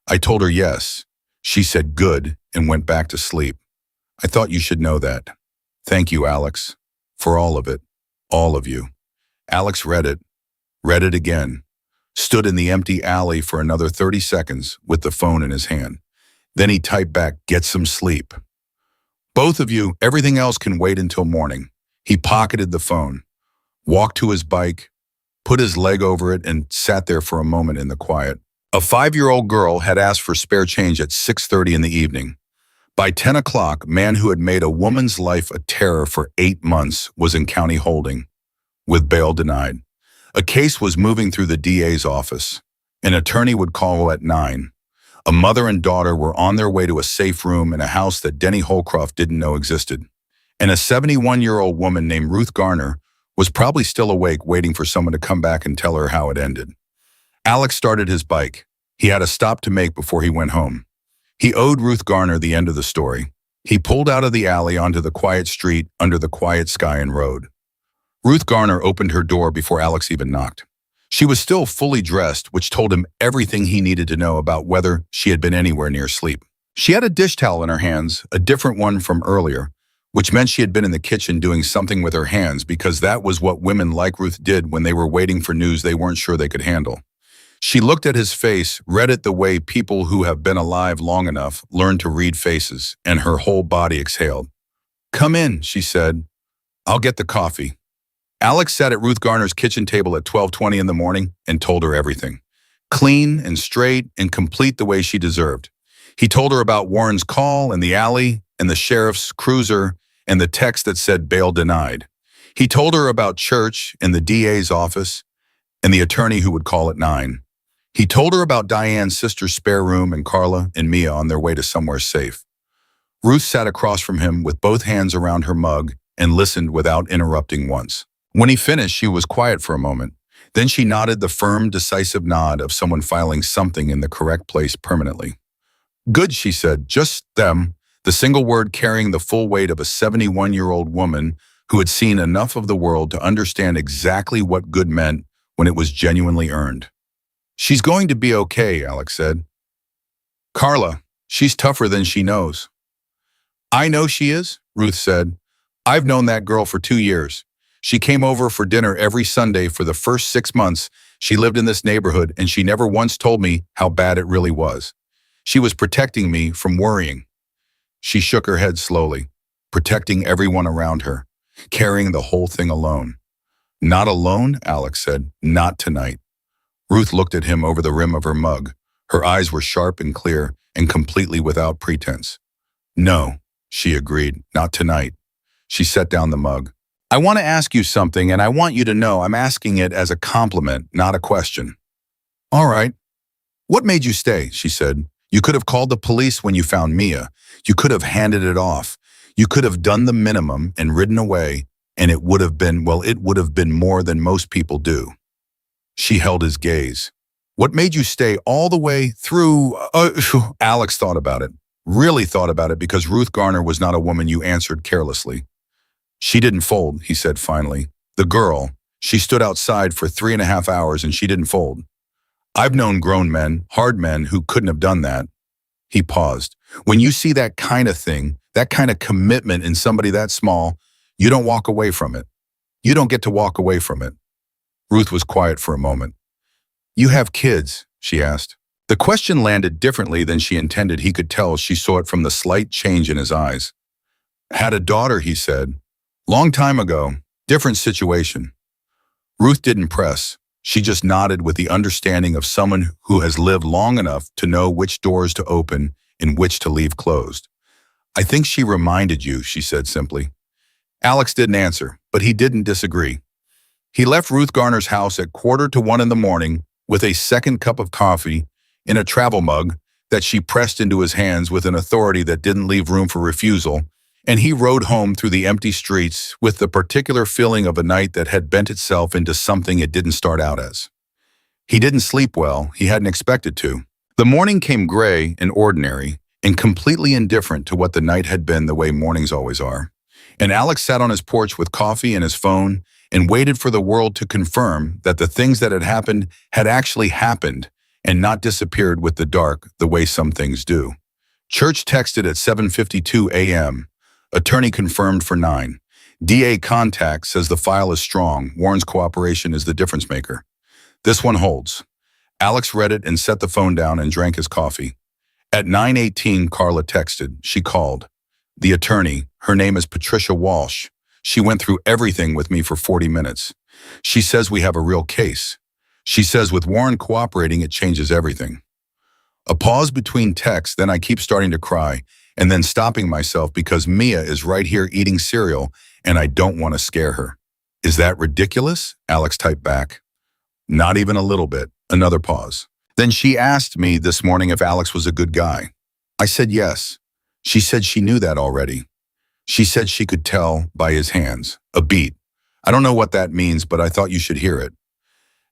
I told her yes. She said good and went back to sleep. I thought you should know that. Thank you, Alex, for all of it, all of you. Alex read it again, stood in the empty alley for another 30 seconds with the phone in his hand. Then he typed back, get some sleep. Both of you, everything else can wait until morning. He pocketed the phone, walked to his bike, put his leg over it, and sat there for a moment in the quiet. A 5-year-old girl had asked for spare change at 6:30 in the evening. By 10 o'clock, man who had made a woman's life a terror for 8 months was in county holding, with bail denied. A case was moving through the DA's office. An attorney would call at 9. A mother and daughter were on their way to a safe room in a house that Denny Holcroft didn't know existed. And a 71-year-old woman named Ruth Garner was probably still awake, waiting for someone to come back and tell her how it ended. Alex started his bike. He had a stop to make before he went home. He owed Ruth Garner the end of the story. He pulled out of the alley onto the quiet street under the quiet sky and road. Ruth Garner opened her door before Alex even knocked. She was still fully dressed, which told him everything he needed to know about whether she had been anywhere near sleep. She had a dish towel in her hands, a different one from earlier, which meant she had been in the kitchen doing something with her hands, because that was what women like Ruth did when they were waiting for news they weren't sure they could handle. She looked at his face, read it the way people who have been alive long enough learn to read faces, and her whole body exhaled. Come in, she said. I'll get the coffee. Alex sat at Ruth Garner's kitchen table at 12:20 in the morning and told her everything. Clean and straight and complete the way she deserved. He told her about Warren's call and the alley and the sheriff's cruiser and the text that said bail denied. He told her about Church and the DA's office and the attorney who would call at 9. He told her about Diane's sister's spare room and Carla and Mia on their way to somewhere safe. Ruth sat across from him with both hands around her mug and listened without interrupting once. When he finished, she was quiet for a moment. Then she nodded the firm, decisive nod of someone filing something in the correct place permanently. Good, she said, just them, the single word carrying the full weight of a 71-year-old woman who had seen enough of the world to understand exactly what good meant when it was genuinely earned. She's going to be okay, Alex said. Carla, she's tougher than she knows. I know she is, Ruth said. I've known that girl for 2 years. She came over for dinner every Sunday for the first 6 months. She lived in this neighborhood and she never once told me how bad it really was. She was protecting me from worrying. She shook her head slowly, protecting everyone around her, carrying the whole thing alone. Not alone, Alex said. Not tonight. Ruth looked at him over the rim of her mug. Her eyes were sharp and clear and completely without pretense. No, she agreed. Not tonight. She set down the mug. I want to ask you something, and I want you to know I'm asking it as a compliment, not a question. All right. What made you stay? She said. You could have called the police when you found Mia. You could have handed it off. You could have done the minimum and ridden away, and it would have been more than most people do. She held his gaze. What made you stay all the way through? Alex thought about it. Really thought about it, because Ruth Garner was not a woman you answered carelessly. She didn't fold, he said finally. The girl, she stood outside for 3.5 hours and she didn't fold. I've known grown men, hard men, who couldn't have done that. He paused. When you see that kind of thing, that kind of commitment in somebody that small, you don't walk away from it. You don't get to walk away from it. Ruth was quiet for a moment. You have kids? She asked. The question landed differently than she intended. He could tell she saw it from the slight change in his eyes. Had a daughter, he said. Long time ago. Different situation. Ruth didn't press. She just nodded with the understanding of someone who has lived long enough to know which doors to open and which to leave closed. I think she reminded you, she said simply. Alex didn't answer, but he didn't disagree. He left Ruth Garner's house at 1:45 in the morning with a second cup of coffee in a travel mug that she pressed into his hands with an authority that didn't leave room for refusal, and he rode home through the empty streets with the particular feeling of a night that had bent itself into something it didn't start out as. He didn't sleep well. He hadn't expected to. The morning came gray and ordinary and completely indifferent to what the night had been, the way mornings always are. And Alex sat on his porch with coffee and his phone and waited for the world to confirm that the things that had actually happened and not disappeared with the dark the way some things do. Church texted at 7:52 a.m. Attorney confirmed for 9. DA contact says the file is strong. Warren's cooperation is the difference maker. This one holds. Alex read it and set the phone down and drank his coffee. At 9:18, Carla texted. She called. The attorney, her name is Patricia Walsh. She went through everything with me for 40 minutes. She says we have a real case. She says with Warren cooperating, it changes everything. A pause between texts, then I keep starting to cry, and then stopping myself because Mia is right here eating cereal and I don't want to scare her. Is that ridiculous? Alex typed back. Not even a little bit. Another pause. Then she asked me this morning if Alex was a good guy. I said yes. She said she knew that already. She said she could tell by his hands. A beat. I don't know what that means, but I thought you should hear it.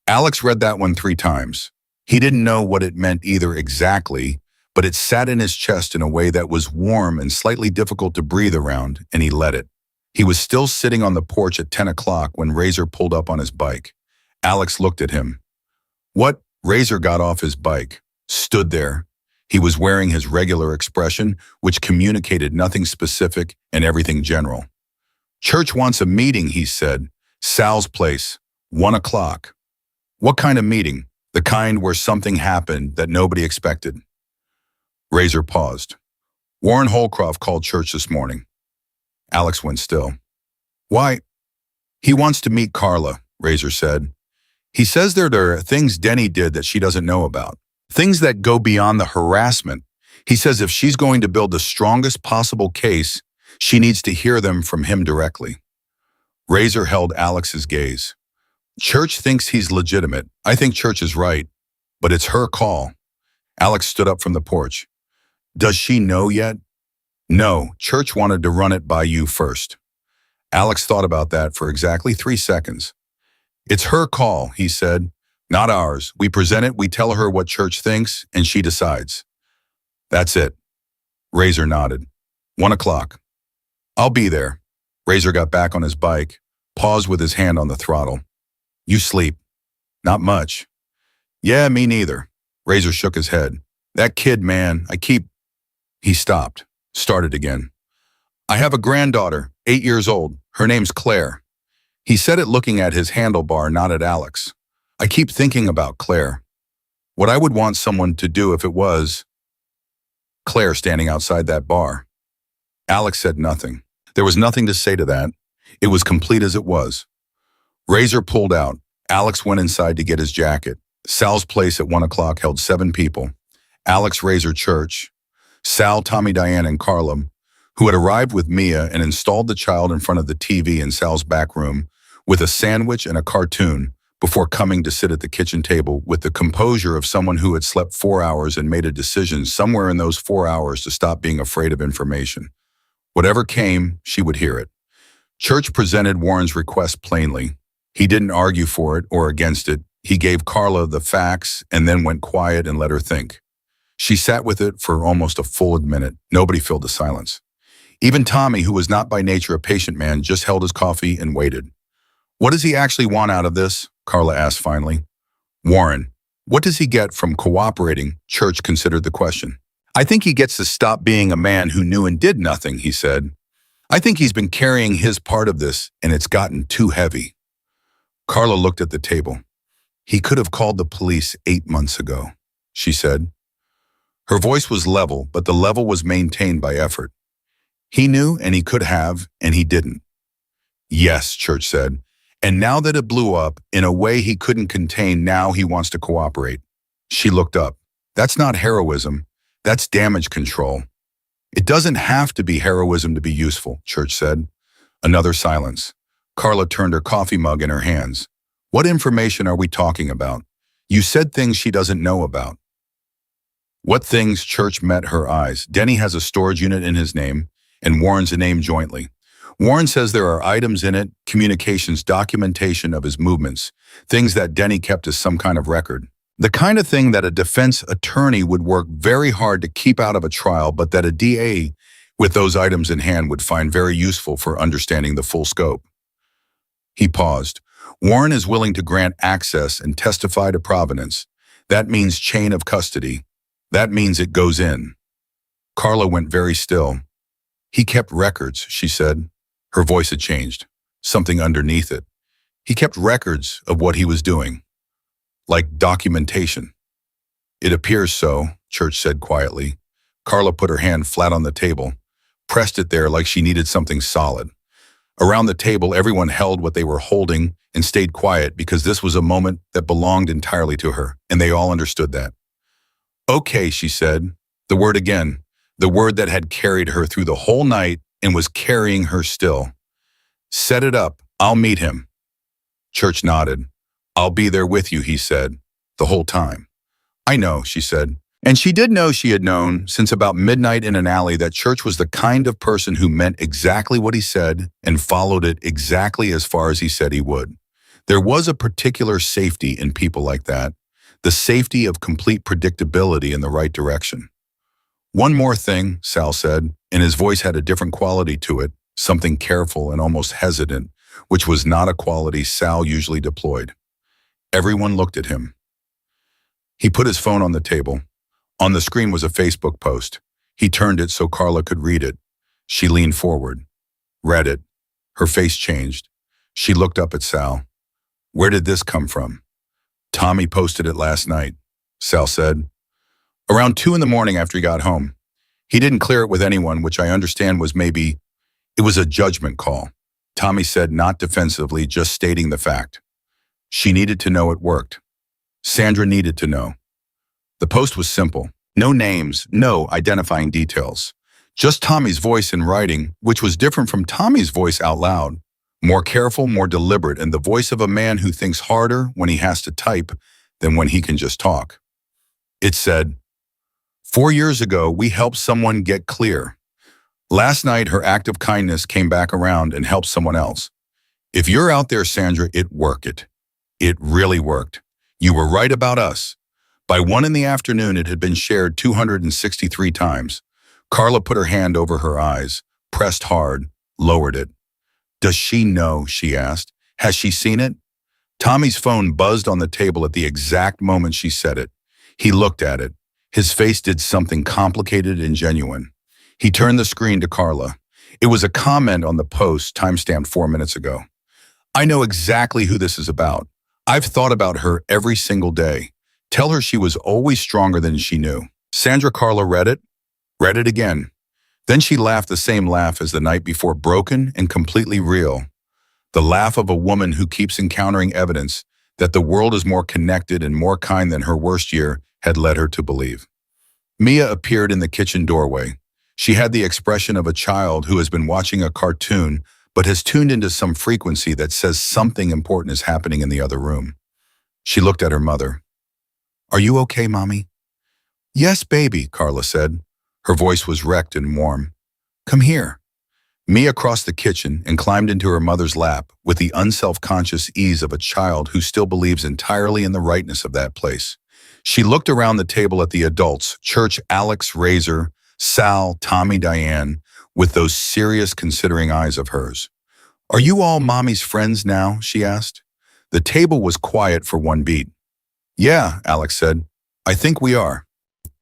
Alex read that one 3 times. He didn't know what it meant either exactly, but it sat in his chest in a way that was warm and slightly difficult to breathe around, and he let it. He was still sitting on the porch at 10 o'clock when Razor pulled up on his bike. Alex looked at him. What? Razor got off his bike, stood there. He was wearing his regular expression, which communicated nothing specific and everything general. Church wants a meeting, he said. Sal's place, 1 o'clock. What kind of meeting? The kind where something happened that nobody expected. Razor paused. Warren Holcroft called church this morning. Alex went still. Why? He wants to meet Carla, Razor said. He says there are things Denny did that she doesn't know about. Things that go beyond the harassment. He says if she's going to build the strongest possible case, she needs to hear them from him directly. Razor held Alex's gaze. Church thinks he's legitimate. I think Church is right, but it's her call. Alex stood up from the porch. Does she know yet? No, Church wanted to run it by you first. Alex thought about that for exactly 3 seconds. It's her call, he said, not ours. We present it, we tell her what Church thinks, and she decides. That's it. Razor nodded. 1 o'clock. I'll be there. Razor got back on his bike, paused with his hand on the throttle. You sleep. Not much. Yeah, me neither. Razor shook his head. That kid, man, He stopped, started again. I have a granddaughter, 8 years old. Her name's Claire. He said it looking at his handlebar, not at Alex. I keep thinking about Claire. What I would want someone to do if it was Claire standing outside that bar. Alex said nothing. There was nothing to say to that. It was complete as it was. Razor pulled out. Alex went inside to get his jacket. Sal's place at 1 o'clock held 7 people. Alex, Razor, Church, Sal, Tommy, Diane, and Carla, who had arrived with Mia and installed the child in front of the TV in Sal's back room with a sandwich and a cartoon before coming to sit at the kitchen table with the composure of someone who had slept 4 hours and made a decision somewhere in those 4 hours to stop being afraid of information. Whatever came, she would hear it. Church presented Warren's request plainly. He didn't argue for it or against it. He gave Carla the facts and then went quiet and let her think. She sat with it for almost a full minute. Nobody filled the silence. Even Tommy, who was not by nature a patient man, just held his coffee and waited. What does he actually want out of this? Carla asked finally. Warren, what does he get from cooperating? Church considered the question. I think he gets to stop being a man who knew and did nothing, he said. I think he's been carrying his part of this, and it's gotten too heavy. Carla looked at the table. He could have called the police 8 months ago, she said. Her voice was level, but the level was maintained by effort. He knew, and he could have, and he didn't. Yes, Church said. And now that it blew up, in a way he couldn't contain, now he wants to cooperate. She looked up. That's not heroism. That's damage control. It doesn't have to be heroism to be useful, Church said. Another silence. Carla turned her coffee mug in her hands. What information are we talking about? You said things she doesn't know about. What things? Church met her eyes. Denny has a storage unit in his name, and Warren's a name jointly. Warren says there are items in it, communications, documentation of his movements, things that Denny kept as some kind of record. The kind of thing that a defense attorney would work very hard to keep out of a trial, but that a DA with those items in hand would find very useful for understanding the full scope. He paused. Warren is willing to grant access and testify to provenance. That means chain of custody. That means it goes in. Carla went very still. He kept records, she said. Her voice had changed. Something underneath it. He kept records of what he was doing. Like documentation. It appears so, Church said quietly. Carla put her hand flat on the table, pressed it there like she needed something solid. Around the table, everyone held what they were holding and stayed quiet because this was a moment that belonged entirely to her, and they all understood that. Okay, she said, the word again, the word that had carried her through the whole night and was carrying her still. Set it up, I'll meet him. Church nodded. I'll be there with you, he said, the whole time. I know, she said. And she did know she had known since about midnight in an alley that Church was the kind of person who meant exactly what he said and followed it exactly as far as he said he would. There was a particular safety in people like that, the safety of complete predictability in the right direction. One more thing, Sal said, and his voice had a different quality to it, something careful and almost hesitant, which was not a quality Sal usually deployed. Everyone looked at him. He put his phone on the table. On the screen was a Facebook post. He turned it so Carla could read it. She leaned forward, read it. Her face changed. She looked up at Sal. Where did this come from? Tommy posted it last night, Sal said. Around 2 a.m. after he got home. He didn't clear it with anyone, which I understand was maybe it was a judgment call. Tommy said not defensively, just stating the fact. She needed to know it worked. Sandra needed to know. The post was simple. No names, no identifying details. Just Tommy's voice in writing, which was different from Tommy's voice out loud. More careful, more deliberate, and the voice of a man who thinks harder when he has to type than when he can just talk. It said, 4 years ago, we helped someone get clear. Last night, her act of kindness came back around and helped someone else. If you're out there, Sandra, it worked. It really worked. You were right about us. By 1 p.m, it had been shared 263 times. Carla put her hand over her eyes, pressed hard, lowered it. Does she know? She asked. Has she seen it? Tommy's phone buzzed on the table at the exact moment she said it. He looked at it. His face did something complicated and genuine. He turned the screen to Carla. It was a comment on the post, timestamped 4 minutes ago. I know exactly who this is about. I've thought about her every single day. Tell her she was always stronger than she knew. Sandra Carla read it again. Then she laughed the same laugh as the night before, broken and completely real. The laugh of a woman who keeps encountering evidence that the world is more connected and more kind than her worst year had led her to believe. Mia appeared in the kitchen doorway. She had the expression of a child who has been watching a cartoon but has tuned into some frequency that says something important is happening in the other room. She looked at her mother. "Are you okay, Mommy?" "Yes, baby," Carla said. Her voice was wrecked and warm. "Come here." Mia crossed the kitchen and climbed into her mother's lap with the unself-conscious ease of a child who still believes entirely in the rightness of that place. She looked around the table at the adults, Church, Alex, Razor, Sal, Tommy, Diane, with those serious, considering eyes of hers. "Are you all Mommy's friends now?" she asked. The table was quiet for one beat. "Yeah," Alex said. "I think we are."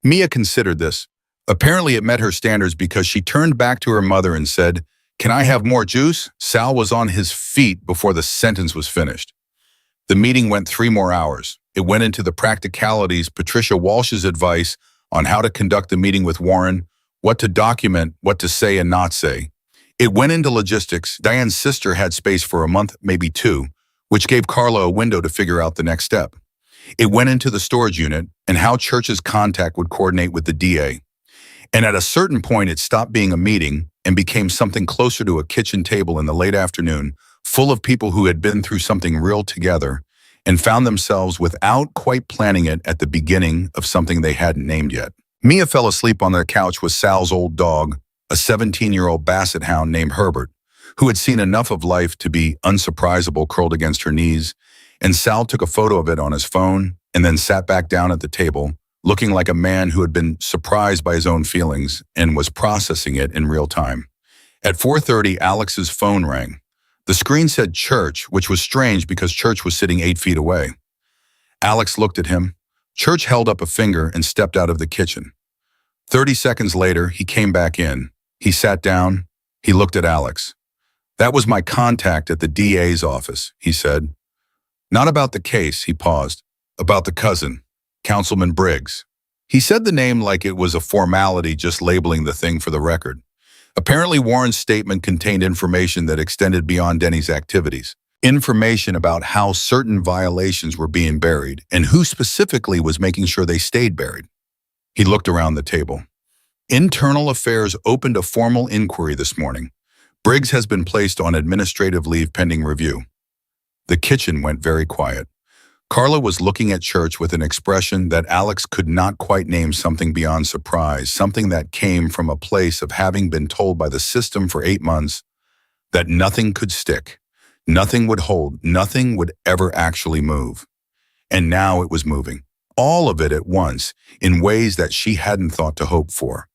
Mia considered this. Apparently it met her standards because she turned back to her mother and said, "Can I have more juice?" Sal was on his feet before the sentence was finished. The meeting went 3 more hours. It went into the practicalities, Patricia Walsh's advice on how to conduct the meeting with Warren, what to document, what to say and not say. It went into logistics. Diane's sister had space for a month, maybe 2, which gave Carla a window to figure out the next step. It went into the storage unit and how Church's contact would coordinate with the DA. And at a certain point, it stopped being a meeting and became something closer to a kitchen table in the late afternoon, full of people who had been through something real together and found themselves without quite planning it at the beginning of something they hadn't named yet. Mia fell asleep on the couch with Sal's old dog, a 17-year-old basset hound named Herbert, who had seen enough of life to be unsurprisable, curled against her knees, and Sal took a photo of it on his phone and then sat back down at the table, looking like a man who had been surprised by his own feelings and was processing it in real time. At 4:30, Alex's phone rang. The screen said Church, which was strange because Church was sitting 8 feet away. Alex looked at him. Church held up a finger and stepped out of the kitchen. 30 seconds later, he came back in. He sat down. He looked at Alex. "That was my contact at the DA's office," he said. "Not about the case," he paused. "About the cousin, Councilman Briggs." He said the name like it was a formality, just labeling the thing for the record. Apparently, Warren's statement contained information that extended beyond Denny's activities. Information about how certain violations were being buried and who specifically was making sure they stayed buried. He looked around the table. "Internal Affairs opened a formal inquiry this morning. Briggs has been placed on administrative leave pending review." The kitchen went very quiet. Carla was looking at Church with an expression that Alex could not quite name, something beyond surprise, something that came from a place of having been told by the system for 8 months that nothing could stick, nothing would hold, nothing would ever actually move. And now it was moving. All of it at once, in ways that she hadn't thought to hope for.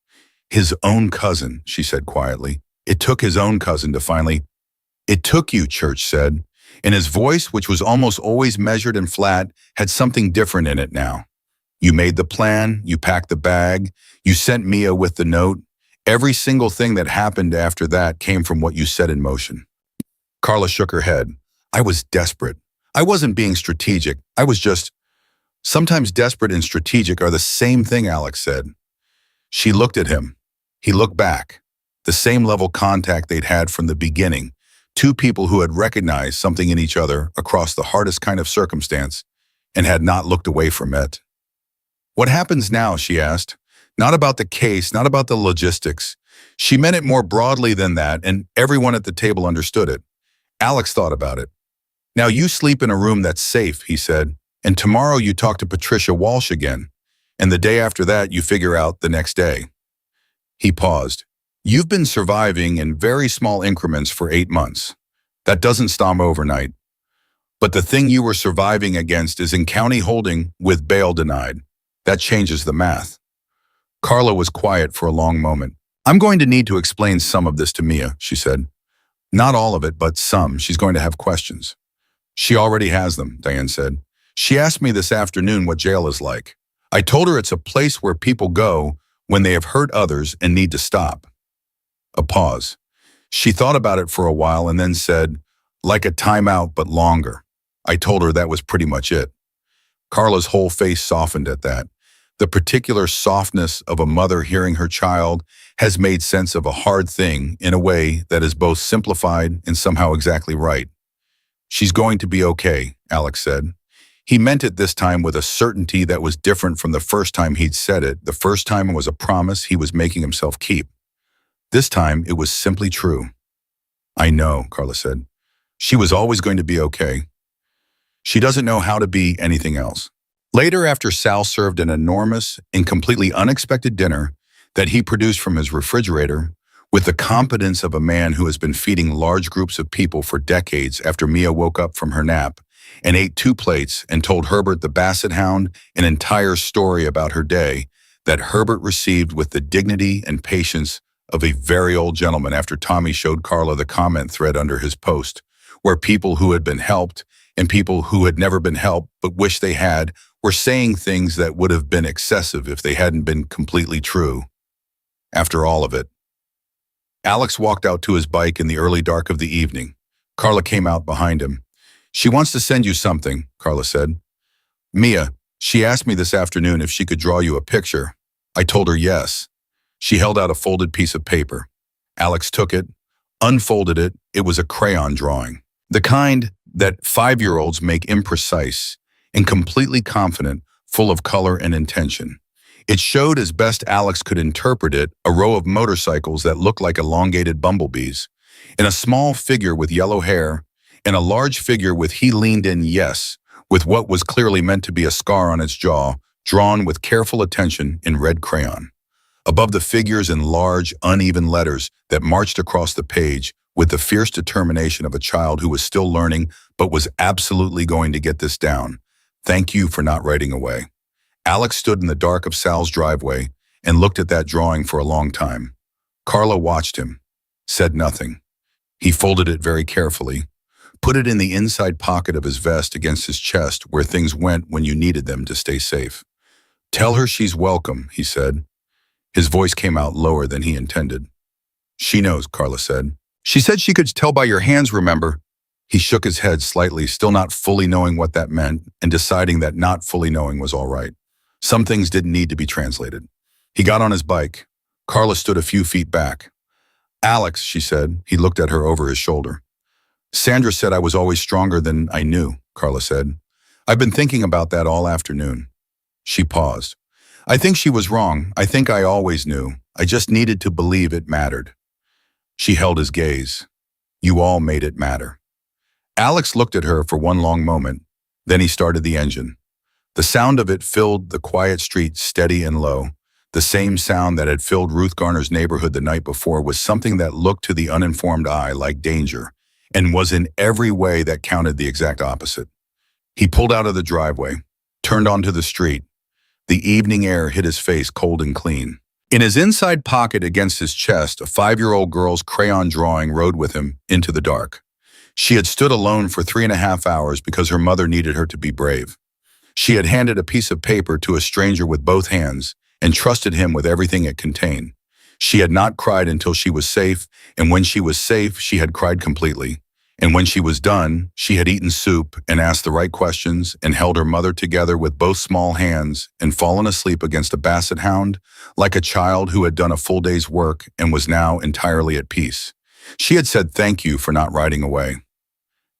"His own cousin," she said quietly. "It took his own cousin to finally—" "It took you," Church said. And his voice, which was almost always measured and flat, had something different in it now. "You made the plan, you packed the bag, you sent Mia with the note. Every single thing that happened after that came from what you set in motion." Carla shook her head. "I was desperate. I wasn't being strategic. I was just—" "Sometimes desperate and strategic are the same thing," Alex said. She looked at him. He looked back. The same level contact they'd had from the beginning. 2 people who had recognized something in each other across the hardest kind of circumstance and had not looked away from it. "What happens now?" she asked. Not about the case, not about the logistics. She meant it more broadly than that, and everyone at the table understood it. Alex thought about it. "Now you sleep in a room that's safe," he said, "and tomorrow you talk to Patricia Walsh again, and the day after that you figure out the next day." He paused. "You've been surviving in very small increments for 8 months. That doesn't stop overnight. But the thing you were surviving against is in county holding with bail denied. That changes the math." Carla was quiet for a long moment. "I'm going to need to explain some of this to Mia," she said. "Not all of it, but some. She's going to have questions." "She already has them," Diane said. "She asked me this afternoon what jail is like. I told her it's a place where people go when they have hurt others and need to stop." A pause. She thought about it for a while and then said, "Like a timeout, but longer." I told her that was pretty much it. Carla's whole face softened at that. The particular softness of a mother hearing her child has made sense of a hard thing in a way that is both simplified and somehow exactly right. She's going to be okay, Alex said. He meant it this time with a certainty that was different from the first time he'd said it. The first time it was a promise he was making himself keep. This time it was simply true. I know, Carla said. She was always going to be okay. She doesn't know how to be anything else. Later, after Sal served an enormous and completely unexpected dinner that he produced from his refrigerator, with the competence of a man who has been feeding large groups of people for decades after Mia woke up from her nap and ate 2 plates and told Herbert the Basset Hound an entire story about her day that Herbert received with the dignity and patience of a very old gentleman after Tommy showed Carla the comment thread under his post, where people who had been helped and people who had never been helped but wished they had were saying things that would have been excessive if they hadn't been completely true. After all of it, Alex walked out to his bike in the early dark of the evening. Carla came out behind him. She wants to send you something, Carla said. Mia, she asked me this afternoon if she could draw you a picture. I told her yes. She held out a folded piece of paper. Alex took it, unfolded it. It was a crayon drawing. The kind that 5-year-olds make imprecise and completely confident, full of color and intention. It showed, as best Alex could interpret it, a row of motorcycles that looked like elongated bumblebees, and a small figure with yellow hair, and a large figure with "he leaned in, yes," with what was clearly meant to be a scar on its jaw, drawn with careful attention in red crayon. Above the figures in large, uneven letters that marched across the page with the fierce determination of a child who was still learning but was absolutely going to get this down. Thank you for not writing away. Alex stood in the dark of Sal's driveway and looked at that drawing for a long time. Carla watched him, said nothing. He folded it very carefully, put it in the inside pocket of his vest against his chest where things went when you needed them to stay safe. Tell her she's welcome, he said. His voice came out lower than he intended. She knows, Carla said. She said she could tell by your hands, remember? He shook his head slightly, still not fully knowing what that meant, and deciding that not fully knowing was all right. Some things didn't need to be translated. He got on his bike. Carla stood a few feet back. Alex, she said. He looked at her over his shoulder. Sandra said I was always stronger than I knew, Carla said. I've been thinking about that all afternoon. She paused. I think she was wrong. I think I always knew. I just needed to believe it mattered. She held his gaze. You all made it matter. Alex looked at her for one long moment. Then he started the engine. The sound of it filled the quiet street steady and low. The same sound that had filled Ruth Garner's neighborhood the night before was something that looked to the uninformed eye like danger and was in every way that counted the exact opposite. He pulled out of the driveway, turned onto the street. The evening air hit his face cold and clean. In his inside pocket against his chest, a 5-year-old girl's crayon drawing rode with him into the dark. She had stood alone for 3.5 hours because her mother needed her to be brave. She had handed a piece of paper to a stranger with both hands and trusted him with everything it contained. She had not cried until she was safe, and when she was safe, she had cried completely. And when she was done, she had eaten soup and asked the right questions and held her mother together with both small hands and fallen asleep against a Basset Hound like a child who had done a full day's work and was now entirely at peace. She had said thank you for not riding away.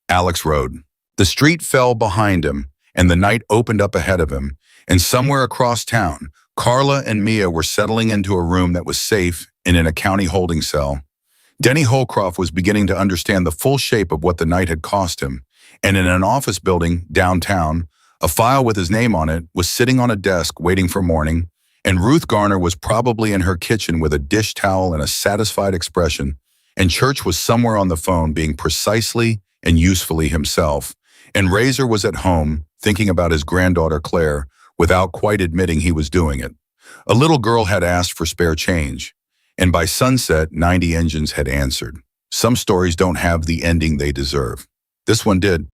Alex rode. The street fell behind him, and the night opened up ahead of him, and somewhere across town, Carla and Mia were settling into a room that was safe and in a county holding cell. Denny Holcroft was beginning to understand the full shape of what the night had cost him, and in an office building downtown, a file with his name on it was sitting on a desk waiting for morning, and Ruth Garner was probably in her kitchen with a dish towel and a satisfied expression, and Church was somewhere on the phone being precisely and usefully himself, and Razor was at home thinking about his granddaughter Claire without quite admitting he was doing it. A little girl had asked for spare change, and by sunset, 90 engines had answered. Some stories don't have the ending they deserve. This one did.